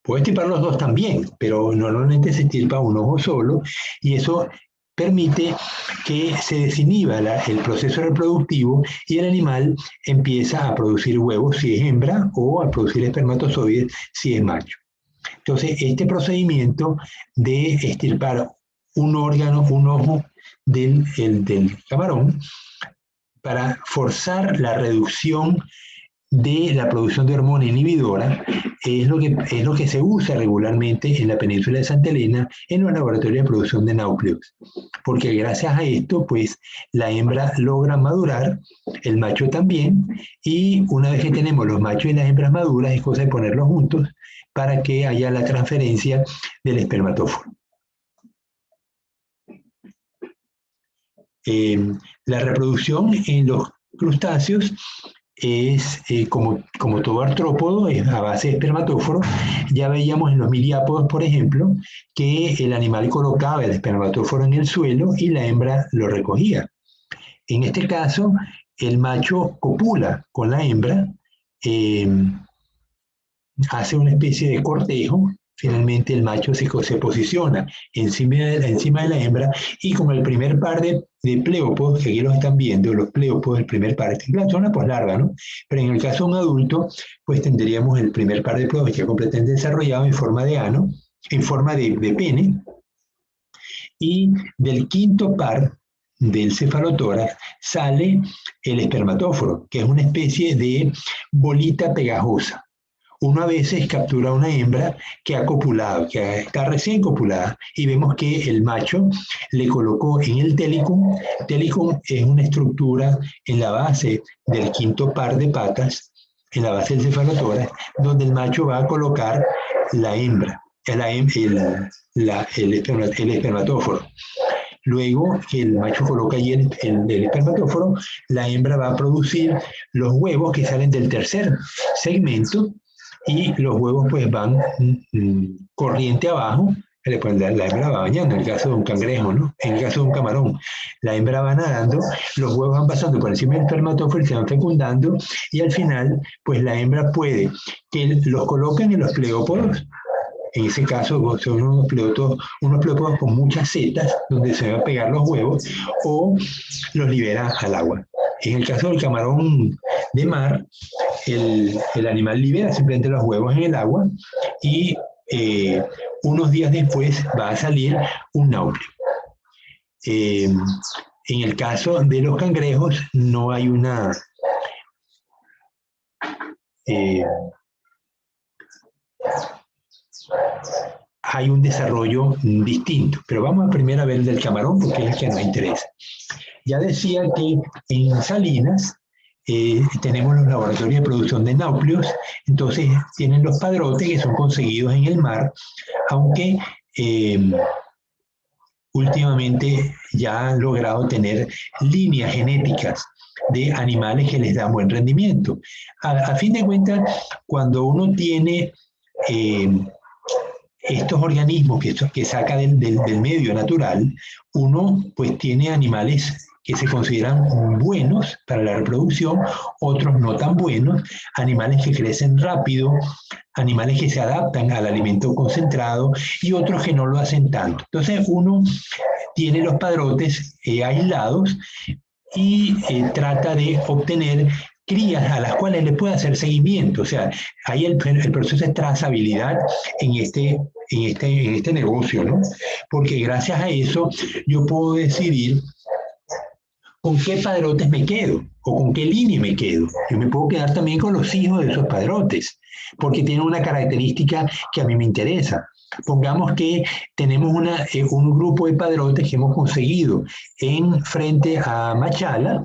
Puedo extirpar los dos también, pero normalmente se extirpa un ojo solo y eso permite que se desinhiba el proceso reproductivo y el animal empieza a producir huevos si es hembra o a producir espermatozoides si es macho. Entonces, este procedimiento de extirpar un órgano, un ojo del camarón, para forzar la reducción de la producción de hormona inhibidora, es lo que se usa regularmente en la península de Santa Elena en los laboratorios de producción de náucleos, porque gracias a esto, pues, la hembra logra madurar, el macho también, y una vez que tenemos los machos y las hembras maduras, es cosa de ponerlos juntos para que haya la transferencia del espermatóforo. La reproducción en los crustáceos es, como todo artrópodo, es a base de espermatóforo. Ya veíamos en los miriápodos, por ejemplo, que el animal colocaba el espermatóforo en el suelo y la hembra lo recogía. En este caso, el macho copula con la hembra, hace una especie de cortejo. Finalmente el macho se posiciona encima de la hembra y como el primer par de pleópodos, que aquí los están viendo, los pleópodos, el primer par, son una poslarga, ¿no? Pero en el caso de un adulto, pues tendríamos el primer par de pleópodos ya completamente desarrollado en forma de ano, en forma de pene, y del quinto par del cefalotórax sale el espermatóforo, que es una especie de bolita pegajosa. Uno a veces captura una hembra que ha copulado, que está recién copulada, y vemos que el macho le colocó en el telicum. Telicum es una estructura en la base del quinto par de patas, en la base del cefalotórax, donde el macho va a colocar la hembra, el espermatóforo. Luego que el macho coloca allí el espermatóforo, la hembra va a producir los huevos que salen del tercer segmento, y los huevos pues van corriente abajo. La hembra va bañando, en el caso de un cangrejo, ¿no? En el caso de un camarón, la hembra va nadando, los huevos van pasando por encima del espermatóforo y se van fecundando, y al final, pues la hembra puede que los coloquen en los pleópodos. En ese caso son unos pleópodos con muchas setas donde se van a pegar los huevos, o los libera al agua. En el caso del camarón de mar, el animal libera simplemente los huevos en el agua y unos días después va a salir un náupleo. En el caso de los cangrejos no hay hay un desarrollo distinto, pero vamos a primero a ver el del camarón porque es el que nos interesa. Ya decía que en Salinas tenemos los laboratorios de producción de náucleos, entonces tienen los padrotes que son conseguidos en el mar, aunque últimamente ya han logrado tener líneas genéticas de animales que les dan buen rendimiento. A fin de cuentas, cuando uno tiene estos organismos que saca del medio natural, uno pues tiene animales que se consideran buenos para la reproducción, otros no tan buenos, animales que crecen rápido, animales que se adaptan al alimento concentrado y otros que no lo hacen tanto. Entonces uno tiene los padrotes aislados y trata de obtener crías a las cuales le puede hacer seguimiento. O sea, ahí el proceso de trazabilidad en este negocio, ¿no? Porque gracias a eso yo puedo decidir con qué padrotes me quedo o con qué línea me quedo. Yo me puedo quedar también con los hijos de esos padrotes, porque tienen una característica que a mí me interesa. Pongamos que tenemos un grupo de padrotes que hemos conseguido en frente a Machala,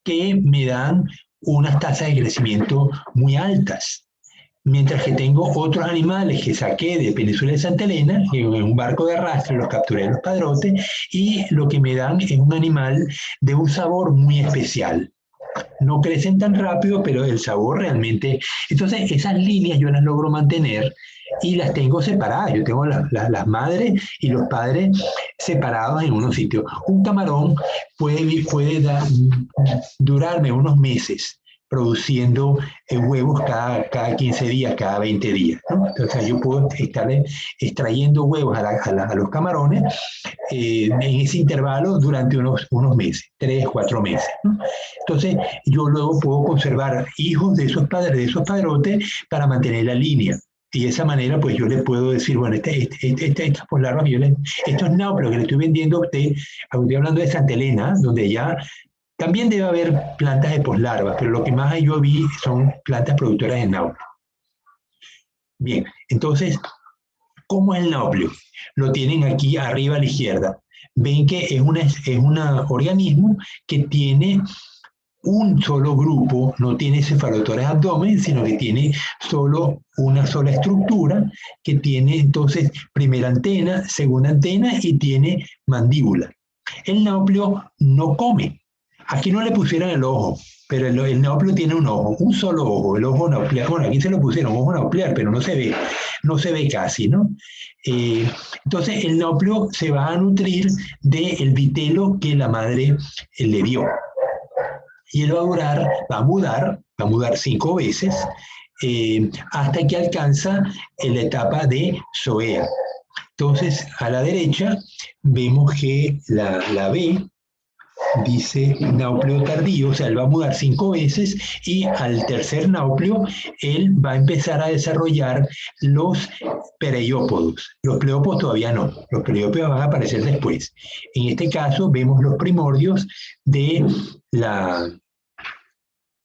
que me dan unas tasas de crecimiento muy altas. Mientras que tengo otros animales que saqué de Península de Santa Elena, en un barco de arrastre, los capturé en los padrotes, y lo que me dan es un animal de un sabor muy especial. No crecen tan rápido, pero el sabor realmente... Entonces, esas líneas yo las logro mantener y las tengo separadas. Yo tengo las madres y los padres separados en unos sitios. Un camarón puede durarme unos meses produciendo huevos cada 15 días, cada 20 días, ¿no? Entonces yo puedo estar extrayendo huevos a los camarones en ese intervalo durante unos meses, 3, 4 meses, ¿no? Entonces yo luego puedo conservar hijos de esos padrotes para mantener la línea. Y de esa manera, pues yo le puedo decir, bueno, estas poslarvas, estos náuplios que le estoy vendiendo a usted, estoy hablando de Santa Elena, donde ya también debe haber plantas de poslarvas, pero lo que más yo vi son plantas productoras de náuplio. Bien, entonces, ¿cómo es el náuplio? Lo tienen aquí arriba a la izquierda. Ven que es un organismo que tiene un solo grupo, no tiene cefalotórax abdomen, sino que tiene solo una sola estructura, que tiene entonces primera antena, segunda antena y tiene mandíbula. El náuplio no come. Aquí no le pusieron el ojo, pero el náuplio tiene un ojo, un solo ojo, el ojo naupliar. Bueno, aquí se lo pusieron ojo naupliar, pero no se ve casi, ¿no? Entonces el náuplio se va a nutrir del vitelo que la madre le dio. Y él va a mudar 5 veces hasta que alcanza la etapa de zoea. Entonces, a la derecha vemos que la B dice náuplio tardío, o sea, él va a mudar 5 veces y al tercer náuplio él va a empezar a desarrollar los pereiópodos. Los pleópodos todavía no, los pereiópodos van a aparecer después. En este caso vemos los primordios de la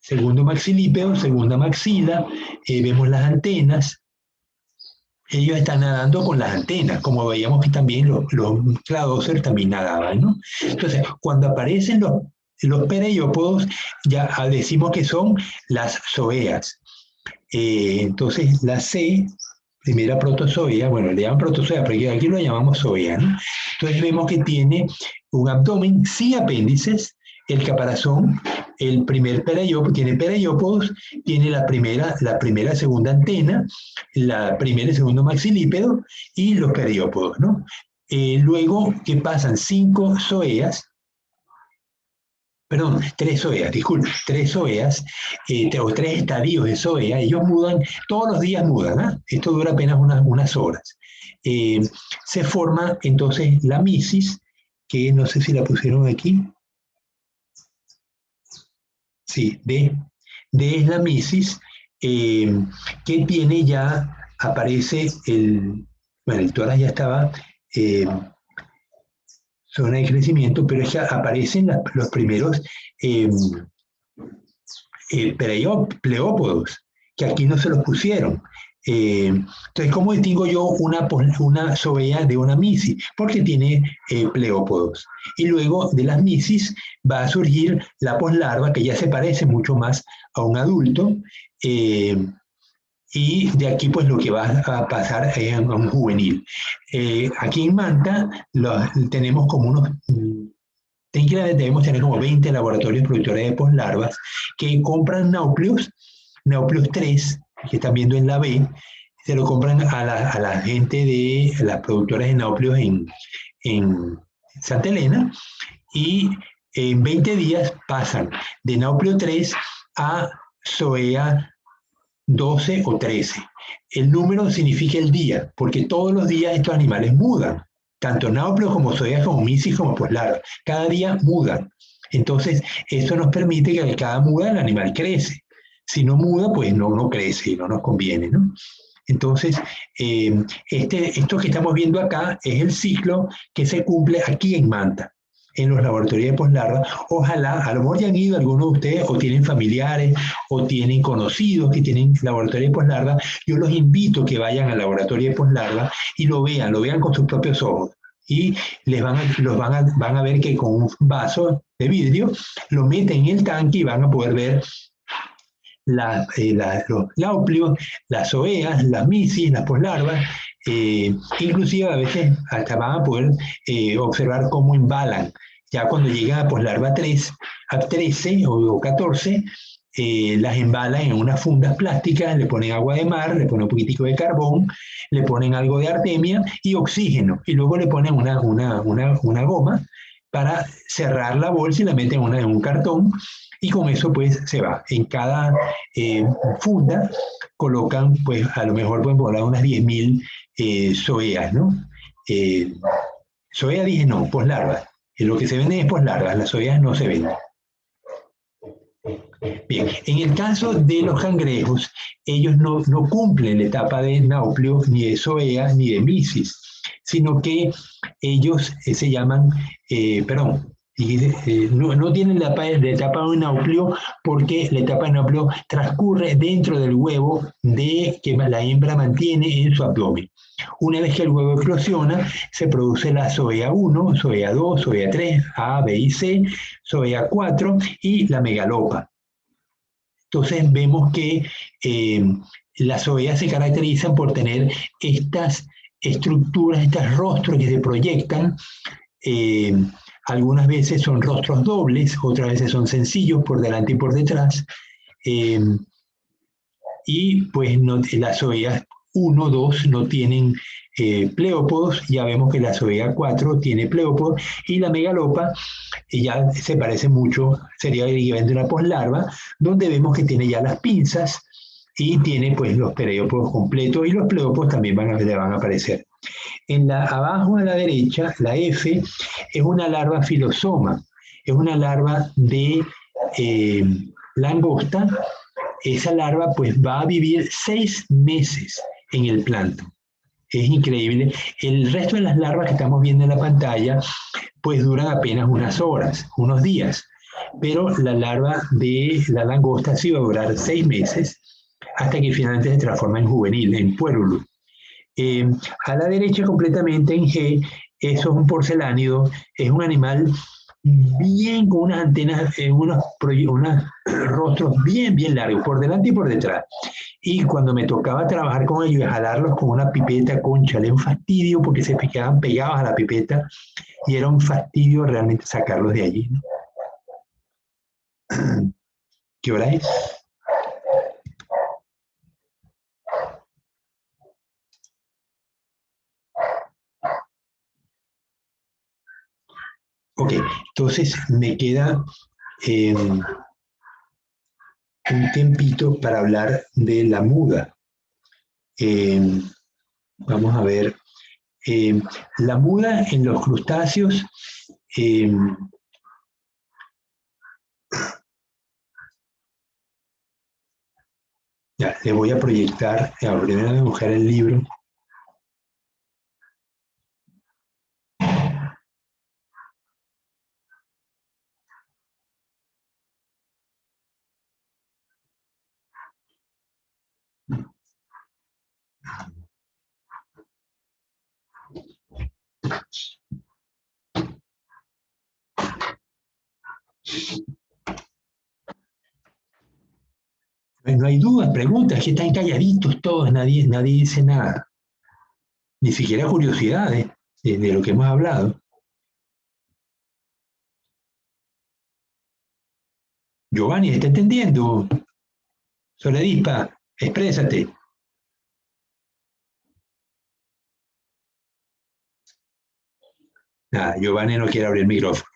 segundo maxilípedo, segunda maxila, vemos las antenas. Ellos están nadando con las antenas, como veíamos que también los cladóceros también nadaban, ¿no? Entonces, cuando aparecen los pereiópodos, ya decimos que son las zoeas. Entonces, la C, primera protozoea, bueno, le llaman protozoea, pero aquí lo llamamos zoea, ¿no? Entonces vemos que tiene un abdomen sin apéndices, el caparazón, el primer pereiópodo, tiene pereiópodos, tiene la primera, segunda antena, la primera y segundo maxilípedo y los pereiópodos, ¿no? Luego que pasan 5 zoeas, perdón, 3 zoeas, disculpe, 3 zoeas, o 3 estadios de zoea, ellos mudan, todos los días mudan, ¿eh? Esto dura apenas unas horas. Se forma entonces la misis, que no sé si la pusieron aquí. Sí, D es la misis, que tiene ya, aparece bueno, el tórax ya estaba zona de crecimiento, pero ya aparecen los primeros pleópodos, que aquí no se los pusieron. Entonces, ¿cómo distingo yo una zoea de una misis? Porque tiene pleópodos. Y luego de las misis va a surgir la poslarva, que ya se parece mucho más a un adulto, y de aquí pues lo que va a pasar es a un juvenil. Aquí en Manta tenemos como unos... debemos tener como 20 laboratorios productores de poslarvas que compran náuplios 3, que están viendo en la B, se lo compran a la gente de las productoras de náuplios en Santa Elena, y en 20 días pasan de náuplio 3 a zoea 12 o 13. El número significa el día, porque todos los días estos animales mudan, tanto náuplios como zoeas, como misis, como poslarvas. Cada día mudan. Entonces, eso nos permite que al cada muda el animal crece. Si no muda, pues no crece y no nos conviene, ¿no? Entonces, esto que estamos viendo acá es el ciclo que se cumple aquí en Manta, en los laboratorios de poslarva. Ojalá, a lo mejor ya han ido algunos de ustedes, o tienen familiares, o tienen conocidos que tienen laboratorios de poslarva. Yo los invito a que vayan al laboratorio de poslarva y lo vean con sus propios ojos. Y van a ver que con un vaso de vidrio lo meten en el tanque y van a poder ver los náuplios, las zoeas, las misis, las poslarvas, inclusive a veces hasta van a poder observar cómo embalan. Ya cuando llega a poslarva 3, a 13 o 14, las embalan en unas fundas plásticas, le ponen agua de mar, le ponen un poquitico de carbón, le ponen algo de artemia y oxígeno, y luego le ponen una goma para cerrar la bolsa y la meten en un cartón, y con eso pues se va. En cada funda colocan, pues a lo mejor pueden volar unas 10.000 zoeas, ¿no? Zoea dije no, poslarvas. Lo que se vende es poslarvas, las zoeas no se venden. Bien, en el caso de los cangrejos, ellos no cumplen la etapa de náuplio, ni de zoea, ni de misis, sino que ellos se llaman, no tienen la etapa de náuplio porque la etapa de náuplio transcurre dentro del huevo que la hembra mantiene en su abdomen. Una vez que el huevo eclosiona, se produce la zoea 1, zoea 2, zoea 3, A, B y C, zoea 4 y la megalopa. Entonces vemos que las zoeas se caracterizan por tener estas estructuras, estos rostros que se proyectan. Algunas veces son rostros dobles, otras veces son sencillos por delante y por detrás. Y pues las zoeas 1, 2 no tienen pleópodos, ya vemos que la zoea 4 tiene pleópodos, y la megalopa ya se parece mucho, sería el equivalente a una poslarva, donde vemos que tiene ya las pinzas y tiene pues los periópodos completos, y los pleópodos también le van a aparecer. Abajo a la derecha, la F, es una larva filosoma, es una larva de langosta. Esa larva pues va a vivir 6 meses en el plancton. Es increíble. El resto de las larvas que estamos viendo en la pantalla pues duran apenas unas horas, unos días, pero la larva de la langosta sí va a durar 6 meses hasta que finalmente se transforma en juvenil, en puérulu. A la derecha completamente en G, eso es un porcelánido, es un animal bien con unas antenas, unos rostros bien largos, por delante y por detrás. Y cuando me tocaba trabajar con ellos y jalarlos con una pipeta, concha, era un fastidio porque se quedaban pegados a la pipeta y era un fastidio realmente sacarlos de allí, ¿no? ¿Qué hora es? Ok, entonces me queda un tiempito para hablar de la muda. Vamos a ver. La muda en los crustáceos ya, les voy a proyectar, primero voy a buscar el libro. No hay dudas, preguntas, que están calladitos todos, nadie dice nada. Ni siquiera curiosidades de lo que hemos hablado. Giovanni, ¿está entendiendo? Soledispa, exprésate. Nada, Giovanni no quiere abrir el micrófono.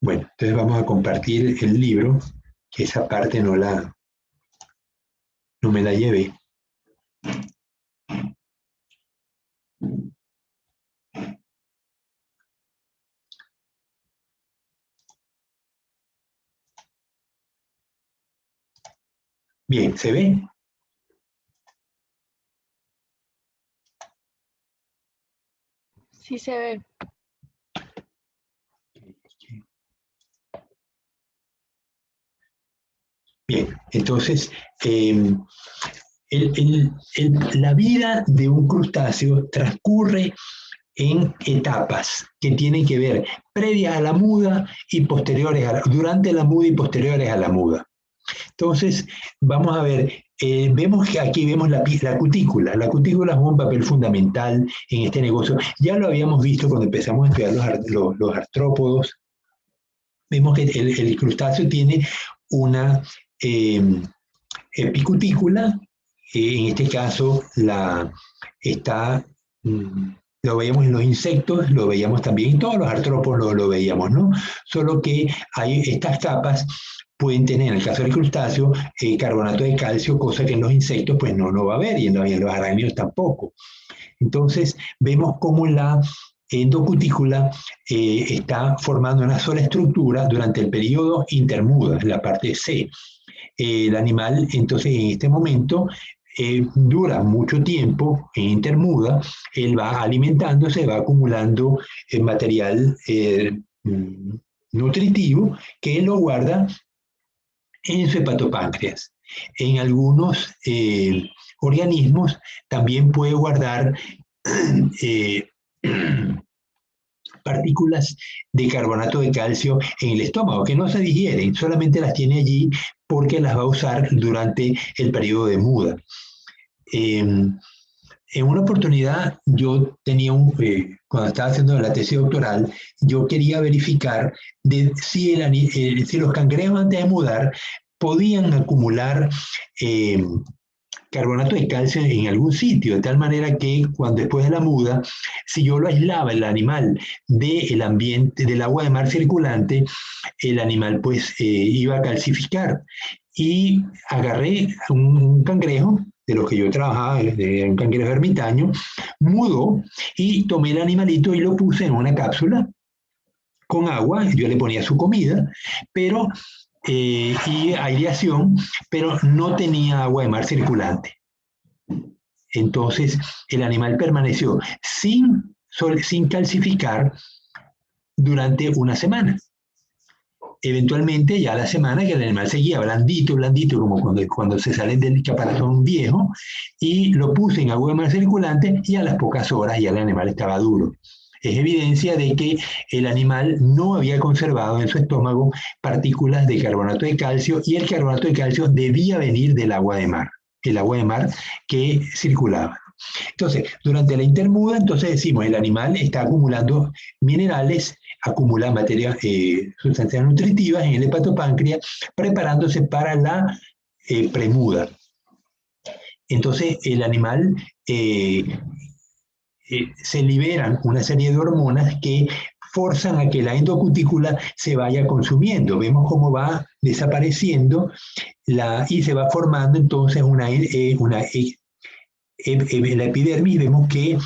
Bueno, entonces vamos a compartir el libro, que esa parte no me la llevé. Bien, ¿se ve? Sí se ve. Bien, entonces, la vida de un crustáceo transcurre en etapas que tienen que ver previas a la muda y posteriores durante la muda y posteriores a la muda. Entonces, vamos a ver, vemos que aquí vemos la cutícula. La cutícula juega un papel fundamental en este negocio. Ya lo habíamos visto cuando empezamos a estudiar los artrópodos. Vemos que el crustáceo tiene una epicutícula, en este caso lo veíamos en los insectos, lo veíamos también en todos los artrópodos, lo veíamos, ¿no? Solo que hay estas capas pueden tener, en el caso del crustáceo, carbonato de calcio, cosa que en los insectos pues no va a haber, y en los arácnidos tampoco. Entonces, vemos cómo la endocutícula está formando una sola estructura durante el periodo intermuda, en la parte C. El animal, entonces, en este momento, dura mucho tiempo en intermuda, él va alimentándose, va acumulando material nutritivo que él lo guarda en su hepatopáncreas. En algunos organismos también puede guardar partículas de carbonato de calcio en el estómago, que no se digieren, solamente las tiene allí porque las va a usar durante el periodo de muda. En una oportunidad yo tenía cuando estaba haciendo la tesis doctoral, yo quería verificar si los cangrejos antes de mudar podían acumular carbonato de calcio en algún sitio, de tal manera que cuando después de la muda, si yo lo aislaba el animal del ambiente, del agua de mar circulante, el animal pues iba a calcificar. Y agarré un cangrejo, de los que yo trabajaba, de un cangrejo ermitaño, mudó y tomé el animalito y lo puse en una cápsula con agua, yo le ponía su comida, pero y aireación, pero no tenía agua de mar circulante. Entonces, el animal permaneció sin calcificar durante una semana. Eventualmente, ya la semana que el animal seguía blandito, como cuando se sale del caparazón viejo, y lo puse en agua de mar circulante y a las pocas horas ya el animal estaba duro. Es evidencia de que el animal no había conservado en su estómago partículas de carbonato de calcio, y el carbonato de calcio debía venir del agua de mar, el agua de mar que circulaba. Entonces, durante la intermuda, entonces decimos, el animal está acumulando minerales, acumula sustancias nutritivas en el hepatopáncreas, preparándose para la premuda. Entonces, el animal se liberan una serie de hormonas que forzan a que la endocutícula se vaya consumiendo. Vemos cómo va desapareciendo y se va formando entonces en la epidermis. Vemos que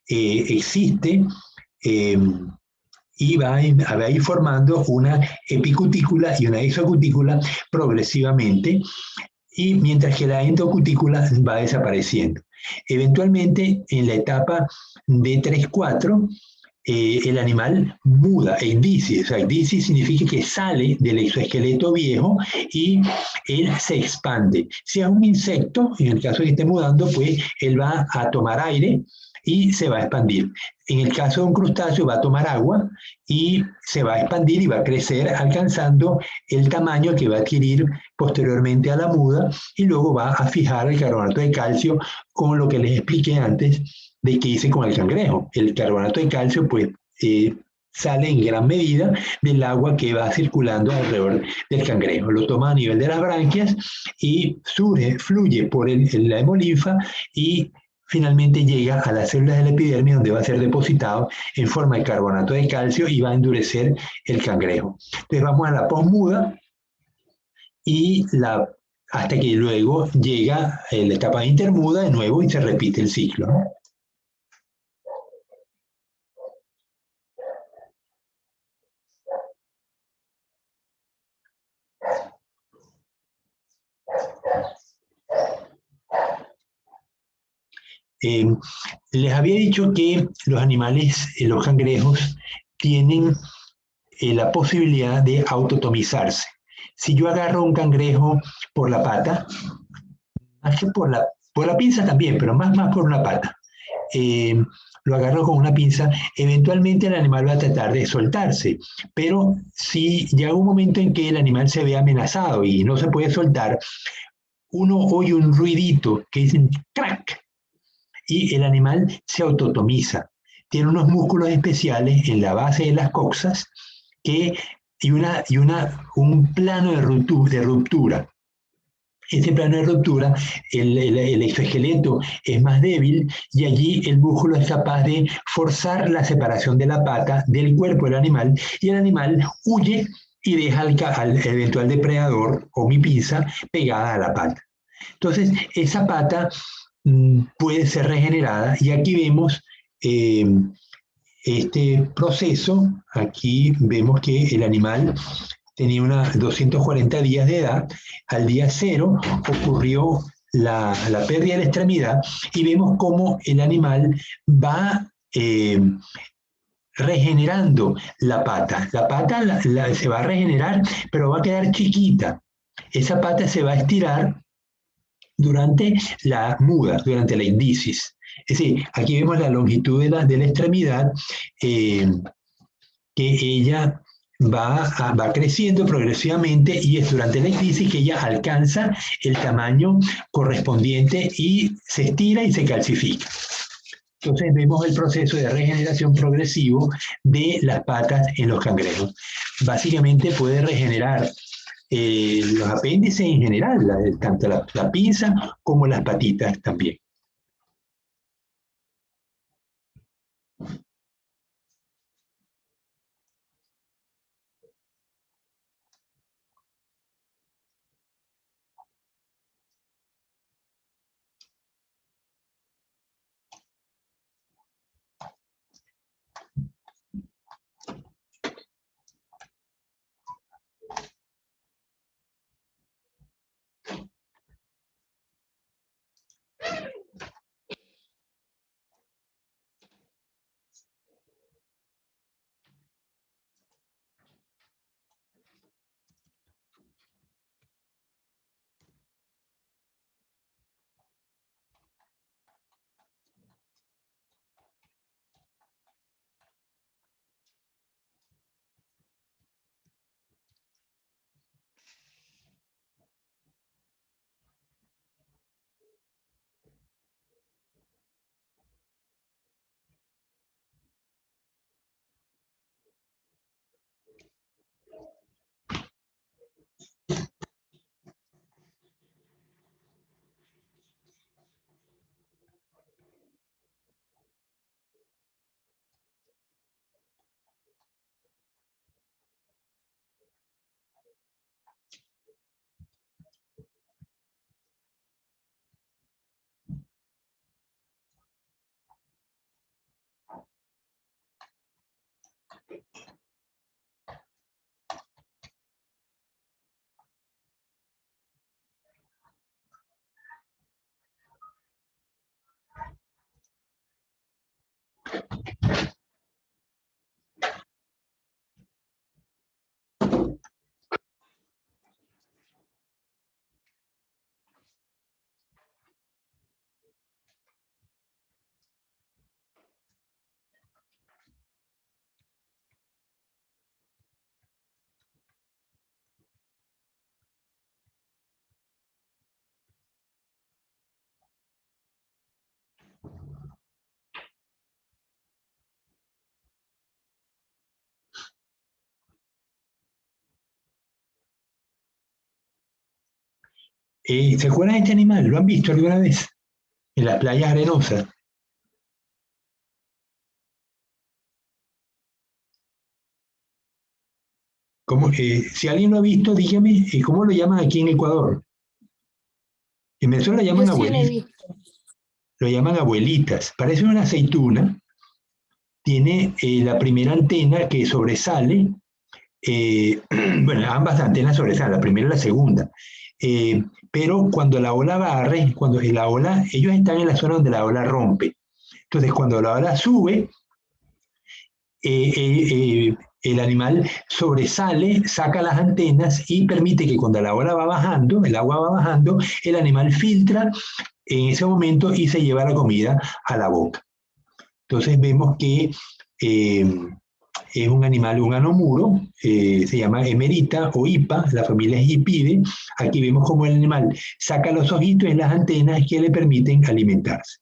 existe y va a ir formando una epicutícula y una exocutícula progresivamente, y mientras que la endocutícula va desapareciendo. Eventualmente, en la etapa de 3-4, el animal muda, ecdisis. O sea, ecdisis significa que sale del exoesqueleto viejo y él se expande. Si es un insecto, en el caso de que esté mudando, pues él va a tomar aire y se va a expandir. En el caso de un crustáceo, va a tomar agua y se va a expandir y va a crecer, alcanzando el tamaño que va a adquirir posteriormente a la muda, y luego va a fijar el carbonato de calcio, con lo que les expliqué antes de qué hice con el cangrejo. El carbonato de calcio pues sale en gran medida del agua que va circulando alrededor del cangrejo. Lo toma a nivel de las branquias y fluye por la hemolinfa y finalmente llega a las células de la epidermis, donde va a ser depositado en forma de carbonato de calcio y va a endurecer el cangrejo. Entonces vamos a la posmuda y hasta que luego llega la etapa intermuda de nuevo y se repite el ciclo, ¿no? Les había dicho que los animales, los cangrejos, tienen la posibilidad de autotomizarse. Si yo agarro un cangrejo por la pata, más que por la pinza también, pero más por una pata, lo agarro con una pinza, eventualmente el animal va a tratar de soltarse, pero si llega un momento en que el animal se ve amenazado y no se puede soltar, uno oye un ruidito que dicen crack, y el animal se autotomiza. Tiene unos músculos especiales en la base de las coxas y un plano de ruptura. Ese plano de ruptura, el exoesqueleto es más débil y allí el músculo es capaz de forzar la separación de la pata del cuerpo del animal y el animal huye y deja al eventual depredador o mi pinza pegada a la pata. Entonces, esa pata puede ser regenerada y aquí vemos este proceso. Aquí vemos que el animal tenía 240 días de edad, al día 0 ocurrió la pérdida de la extremidad y vemos cómo el animal va regenerando la pata. La pata se va a regenerar, pero va a quedar chiquita. Esa pata se va a estirar durante la muda, durante la indicis. Es decir, aquí vemos la longitud de la extremidad, que ella va creciendo progresivamente y es durante la indicis que ella alcanza el tamaño correspondiente y se estira y se calcifica. Entonces vemos el proceso de regeneración progresivo de las patas en los cangrejos. Básicamente puede regenerar los apéndices en general, tanto la pinza como las patitas también. ¿Se acuerdan de este animal? ¿Lo han visto alguna vez? En las playas arenosas. Si alguien lo ha visto, dígame, ¿cómo lo llaman aquí en Ecuador? En Venezuela lo llaman Yo sí lo he abuelitas. visto. Lo llaman abuelitas. Parece una aceituna. Tiene la primera antena que sobresale. Bueno, ambas antenas sobresalen, la primera y la segunda. Pero cuando la ola barre, ellos están en la zona donde la ola rompe. Entonces, cuando la ola sube, el animal sobresale, saca las antenas y permite que cuando la ola va bajando, el agua va bajando, el animal filtra en ese momento y se lleva la comida a la boca. Entonces vemos que es un animal, un anomuro, se llama emerita o hipa, la familia es hipide. Aquí vemos cómo el animal saca los ojitos en las antenas que le permiten alimentarse.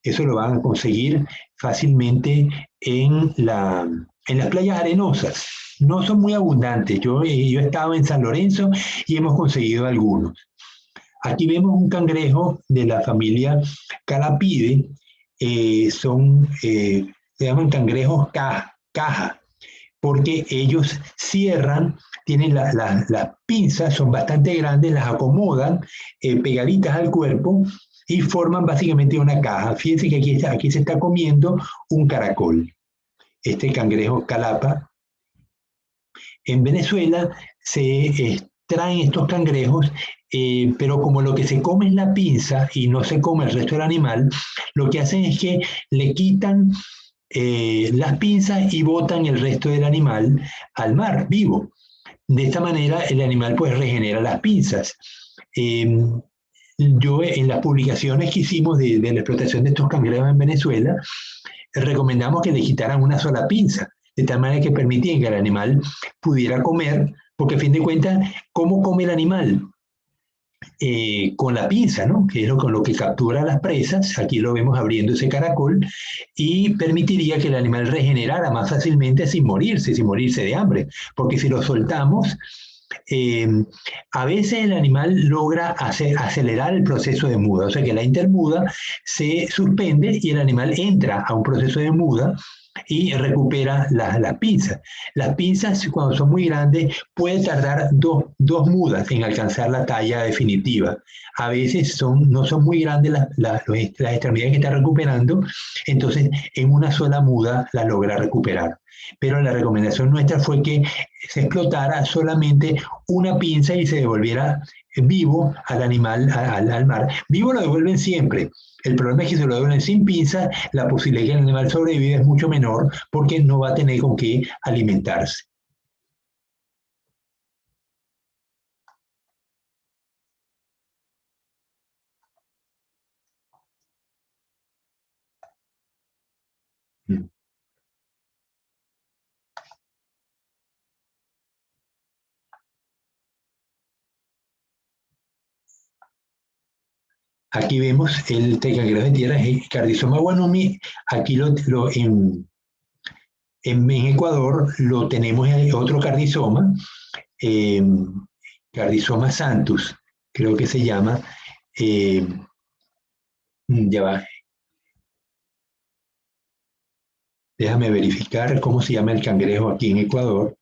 Eso lo van a conseguir fácilmente en las playas arenosas. No son muy abundantes. Yo he estado en San Lorenzo y hemos conseguido algunos. Aquí vemos un cangrejo de la familia Calapide. Se llaman cangrejos caja, porque ellos cierran, tienen las pinzas, son bastante grandes, las acomodan pegaditas al cuerpo y forman básicamente una caja. Fíjense que aquí se está comiendo un caracol, este cangrejo calapa. En Venezuela se extraen estos cangrejos, pero como lo que se come es la pinza y no se come el resto del animal, lo que hacen es que le quitan las pinzas y botan el resto del animal al mar vivo. De esta manera el animal pues regenera las pinzas. Yo en las publicaciones que hicimos de la explotación de estos cangrejos en Venezuela, recomendamos que le quitaran una sola pinza, de tal manera que permitían que el animal pudiera comer, porque a fin de cuentas, ¿cómo come el animal? Con la pinza, ¿no? Que es con lo que captura las presas. Aquí lo vemos abriendo ese caracol y permitiría que el animal regenerara más fácilmente sin morirse de hambre, porque si lo soltamos, eh, a veces el animal logra acelerar el proceso de muda, o sea que la intermuda se suspende y el animal entra a un proceso de muda y recupera las pinzas. Las pinzas, cuando son muy grandes, puede tardar dos mudas en alcanzar la talla definitiva. A veces no son muy grandes las extremidades que está recuperando, entonces en una sola muda la logra recuperar. Pero la recomendación nuestra fue que se explotara solamente una pinza y se devolviera vivo al animal, al mar. Vivo lo devuelven siempre. El problema es que se lo devuelven sin pinza, la posibilidad de que el animal sobreviva es mucho menor porque no va a tener con qué alimentarse. Aquí vemos el cangrejo de tierra, Cardizoma guanumi. Aquí en Ecuador lo tenemos en otro cardizoma, eh, Cardizoma santus, creo que se llama. Eh, ya va, déjame verificar cómo se llama el cangrejo aquí en Ecuador.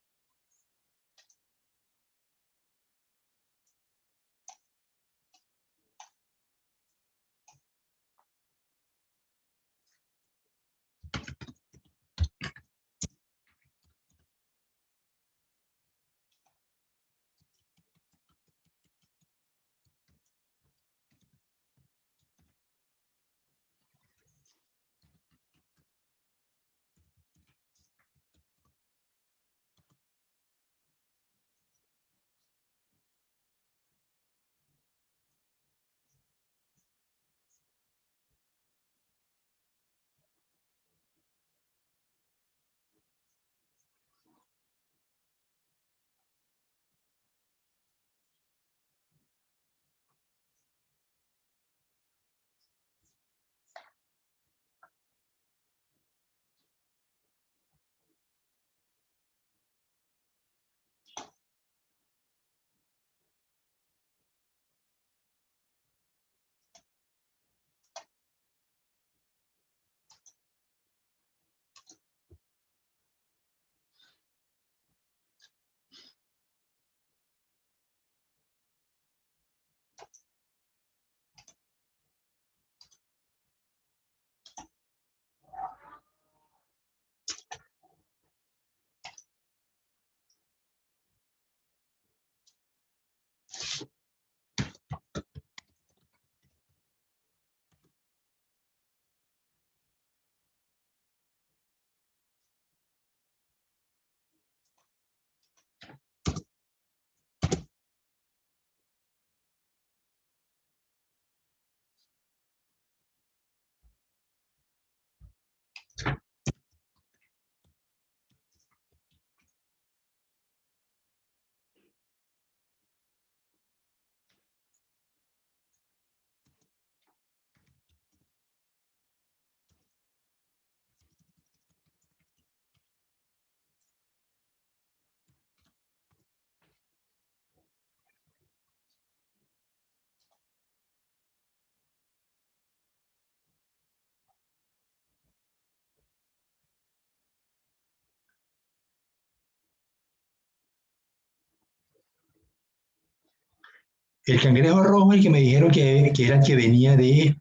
El cangrejo rojo, el que me dijeron que era el que venía de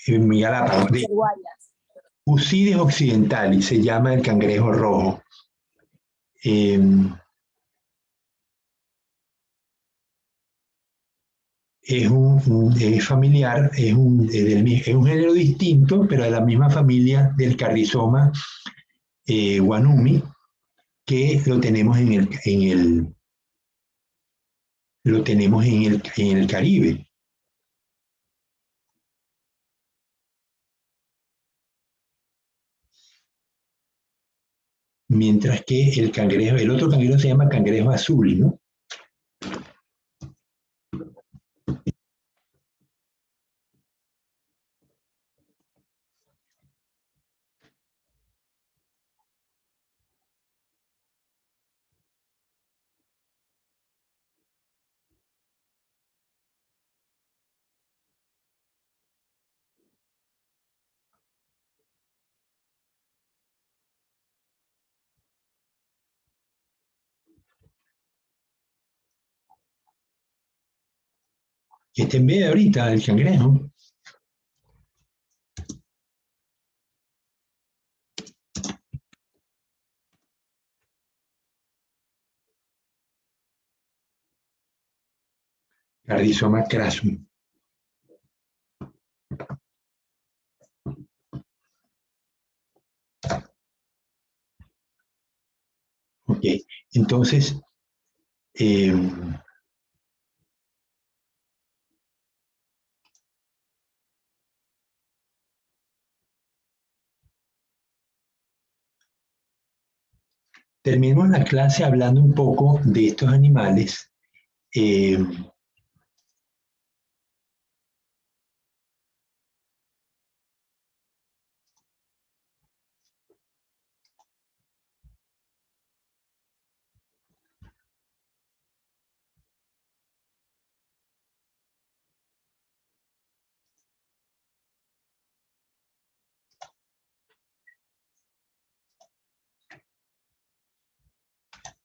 Galápagos, de Usides occidentalis, se llama el cangrejo rojo. Es familiar, es un género distinto, pero de la misma familia del Carrizoma guanumi, que lo tenemos en el Caribe. Mientras que el otro cangrejo se llama cangrejo azul, ¿no? Que está en vez ahorita, el cangrejo. Carrizoma crassum. Ok, entonces, terminemos la clase hablando un poco de estos animales.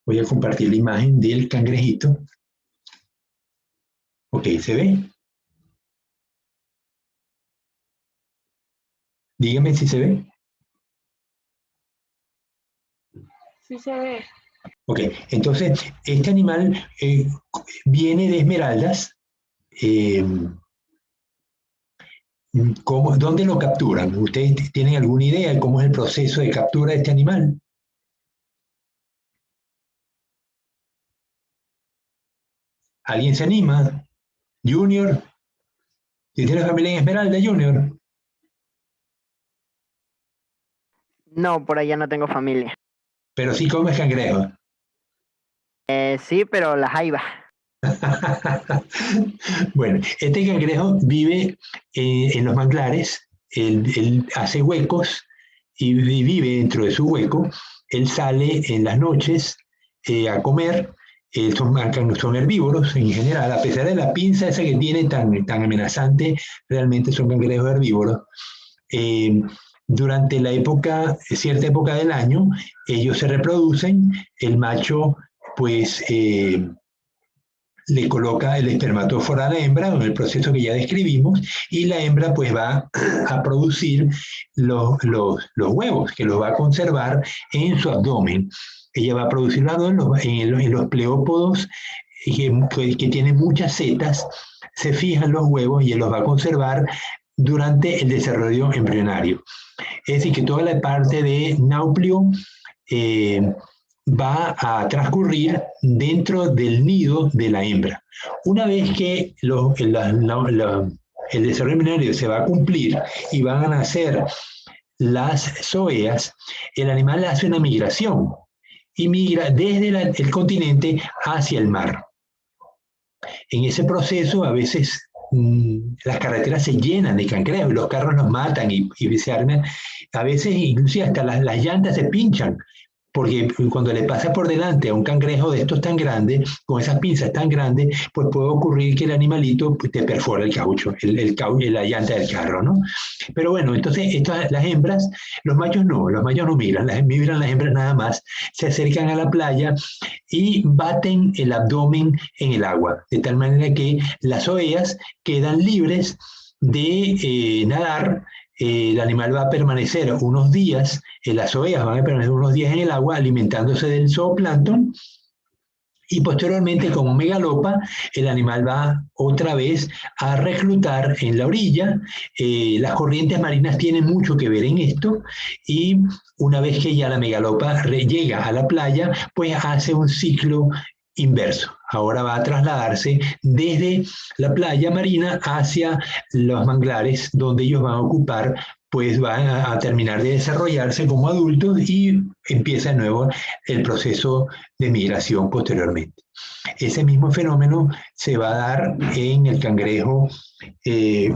Voy a compartir la imagen del cangrejito. Ok, ¿se ve? Dígame si se ve. Sí se ve. Ok, entonces, este animal viene de Esmeraldas. ¿Dónde lo capturan? ¿Ustedes tienen alguna idea de cómo es el proceso de captura de este animal? ¿Alguien se anima? Junior, ¿tiene familia en Esmeralda, Junior? No, por allá no tengo familia. Pero sí comes cangrejo. Sí, pero la jaiba. Bueno, este cangrejo vive en los manglares, él hace huecos y vive dentro de su hueco. Él sale en las noches a comer. Son herbívoros en general, a pesar de la pinza esa que tiene tan amenazante, realmente son cangrejos herbívoros. Durante cierta época del año, ellos se reproducen, el macho pues le coloca el espermatóforo a la hembra en el proceso que ya describimos y la hembra pues va a producir los huevos que los va a conservar en su abdomen. Ella va a producir en los pleópodos que tienen muchas setas, se fijan los huevos y él los va a conservar durante el desarrollo embrionario. Es decir, que toda la parte de náupleo va a transcurrir dentro del nido de la hembra. Una vez que el desarrollo embrionario se va a cumplir y van a nacer las zoeas, el animal hace una migración y migra desde el continente hacia el mar. En ese proceso, a veces las carreteras se llenan de cangrejos y los carros los matan y se arman. A veces, inclusive, hasta las llantas se pinchan porque cuando le pasa por delante a un cangrejo de estos tan grandes, con esas pinzas tan grandes, pues puede ocurrir que el animalito pues, te perfora el caucho, la llanta del carro, ¿no? Pero bueno, entonces las hembras, los machos no miran las hembras nada más, se acercan a la playa y baten el abdomen en el agua, de tal manera que las ovejas quedan libres de nadar. El animal va a permanecer unos días, las ovejas van a permanecer unos días en el agua alimentándose del zooplancton y posteriormente como megalopa el animal va otra vez a reclutar en la orilla. Las corrientes marinas tienen mucho que ver en esto y una vez que ya la megalopa llega a la playa, pues hace un ciclo inverso. Ahora va a trasladarse desde la playa marina hacia los manglares donde ellos van a ocupar, pues van a terminar de desarrollarse como adultos y empieza de nuevo el proceso de migración posteriormente. Ese mismo fenómeno se va a dar en el cangrejo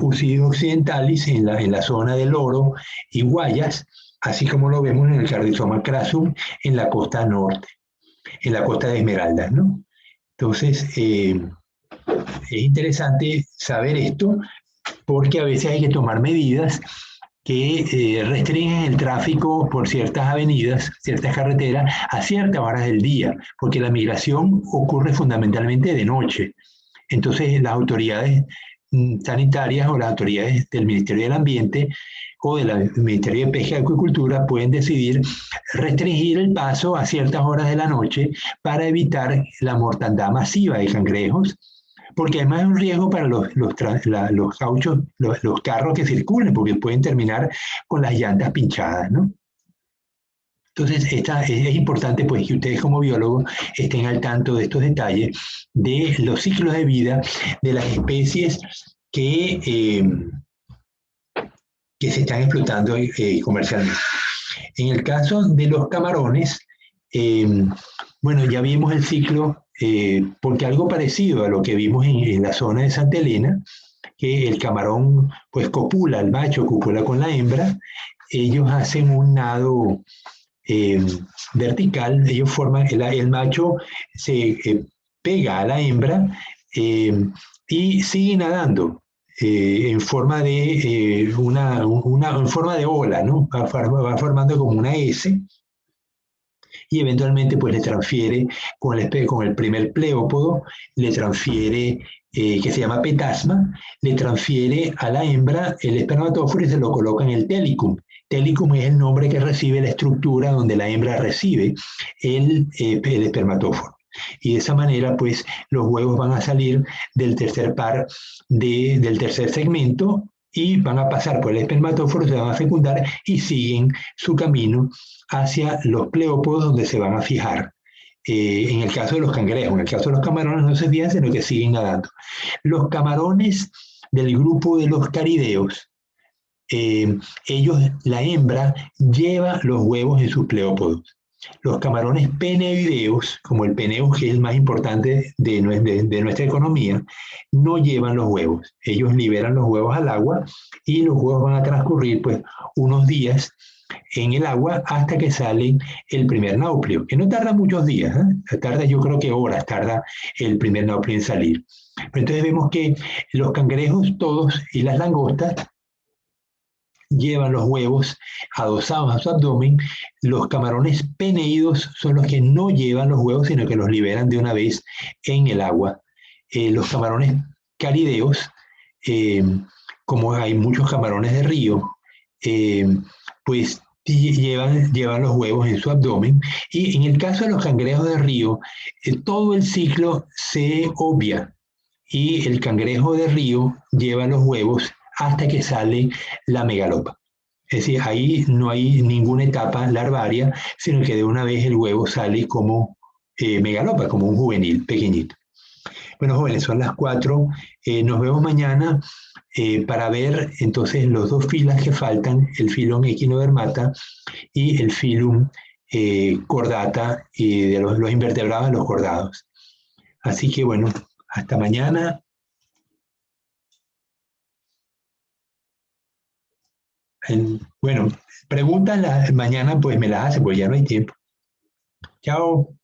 Ucidus occidentalis, en la zona del Oro y Guayas, así como lo vemos en el Cardizoma crassum en la costa norte, en la costa de Esmeraldas, ¿no? Entonces, es interesante saber esto porque a veces hay que tomar medidas que restringen el tráfico por ciertas avenidas, ciertas carreteras, a ciertas horas del día, porque la migración ocurre fundamentalmente de noche. Entonces, las autoridades sanitarias o las autoridades del Ministerio del Ambiente o del Ministerio de Pesca y Acuicultura pueden decidir restringir el paso a ciertas horas de la noche para evitar la mortandad masiva de cangrejos, porque además es un riesgo para los cauchos, los carros que circulen, porque pueden terminar con las llantas pinchadas, ¿no? Entonces, es importante pues, que ustedes como biólogos estén al tanto de estos detalles, de los ciclos de vida de las especies que se están explotando comercialmente. En el caso de los camarones, bueno, ya vimos el ciclo, porque algo parecido a lo que vimos en la zona de Santa Elena, que el camarón pues copula, el macho copula con la hembra, ellos hacen un nado vertical, ellos forman, el macho se pega a la hembra y sigue nadando en forma de en forma de ola, ¿no? Va formando como una S y eventualmente pues le transfiere con el primer pleópodo, le transfiere que se llama petasma, le transfiere a la hembra el espermatóforo y se lo coloca en el telicum. Telicum es el nombre que recibe la estructura donde la hembra recibe el espermatóforo. Y de esa manera, pues, los huevos van a salir del tercer par, del tercer segmento y van a pasar por el espermatóforo, se van a fecundar y siguen su camino hacia los pleópodos donde se van a fijar. En el caso de los cangrejos, en el caso de los camarones no se fijan, sino que siguen nadando. Los camarones del grupo de los carideos, ellos, la hembra, lleva los huevos en sus pleópodos. Los camarones peneoideos, como el peneus, que es el más importante de nuestra economía, no llevan los huevos. Ellos liberan los huevos al agua y los huevos van a transcurrir pues, unos días en el agua hasta que sale el primer nauplio, que no tarda muchos días, tarda yo creo que horas, tarda el primer nauplio en salir. Pero entonces vemos que los cangrejos todos y las langostas llevan los huevos adosados a su abdomen. Los camarones peneídos son los que no llevan los huevos, sino que los liberan de una vez en el agua. Los camarones carideos, como hay muchos camarones de río, pues llevan los huevos en su abdomen. Y en el caso de los cangrejos de río, todo el ciclo se obvia y el cangrejo de río lleva los huevos hasta que sale la megalopa. Es decir, ahí no hay ninguna etapa larvaria, sino que de una vez el huevo sale como megalopa, como un juvenil pequeñito. Bueno, jóvenes, son las 4. Nos vemos mañana para ver entonces los dos filas que faltan, el filum equinodermata y el filum cordata, y de los invertebrados a los cordados. Así que bueno, hasta mañana. Bueno, preguntas mañana pues me las hace, pues ya no hay tiempo. Chao.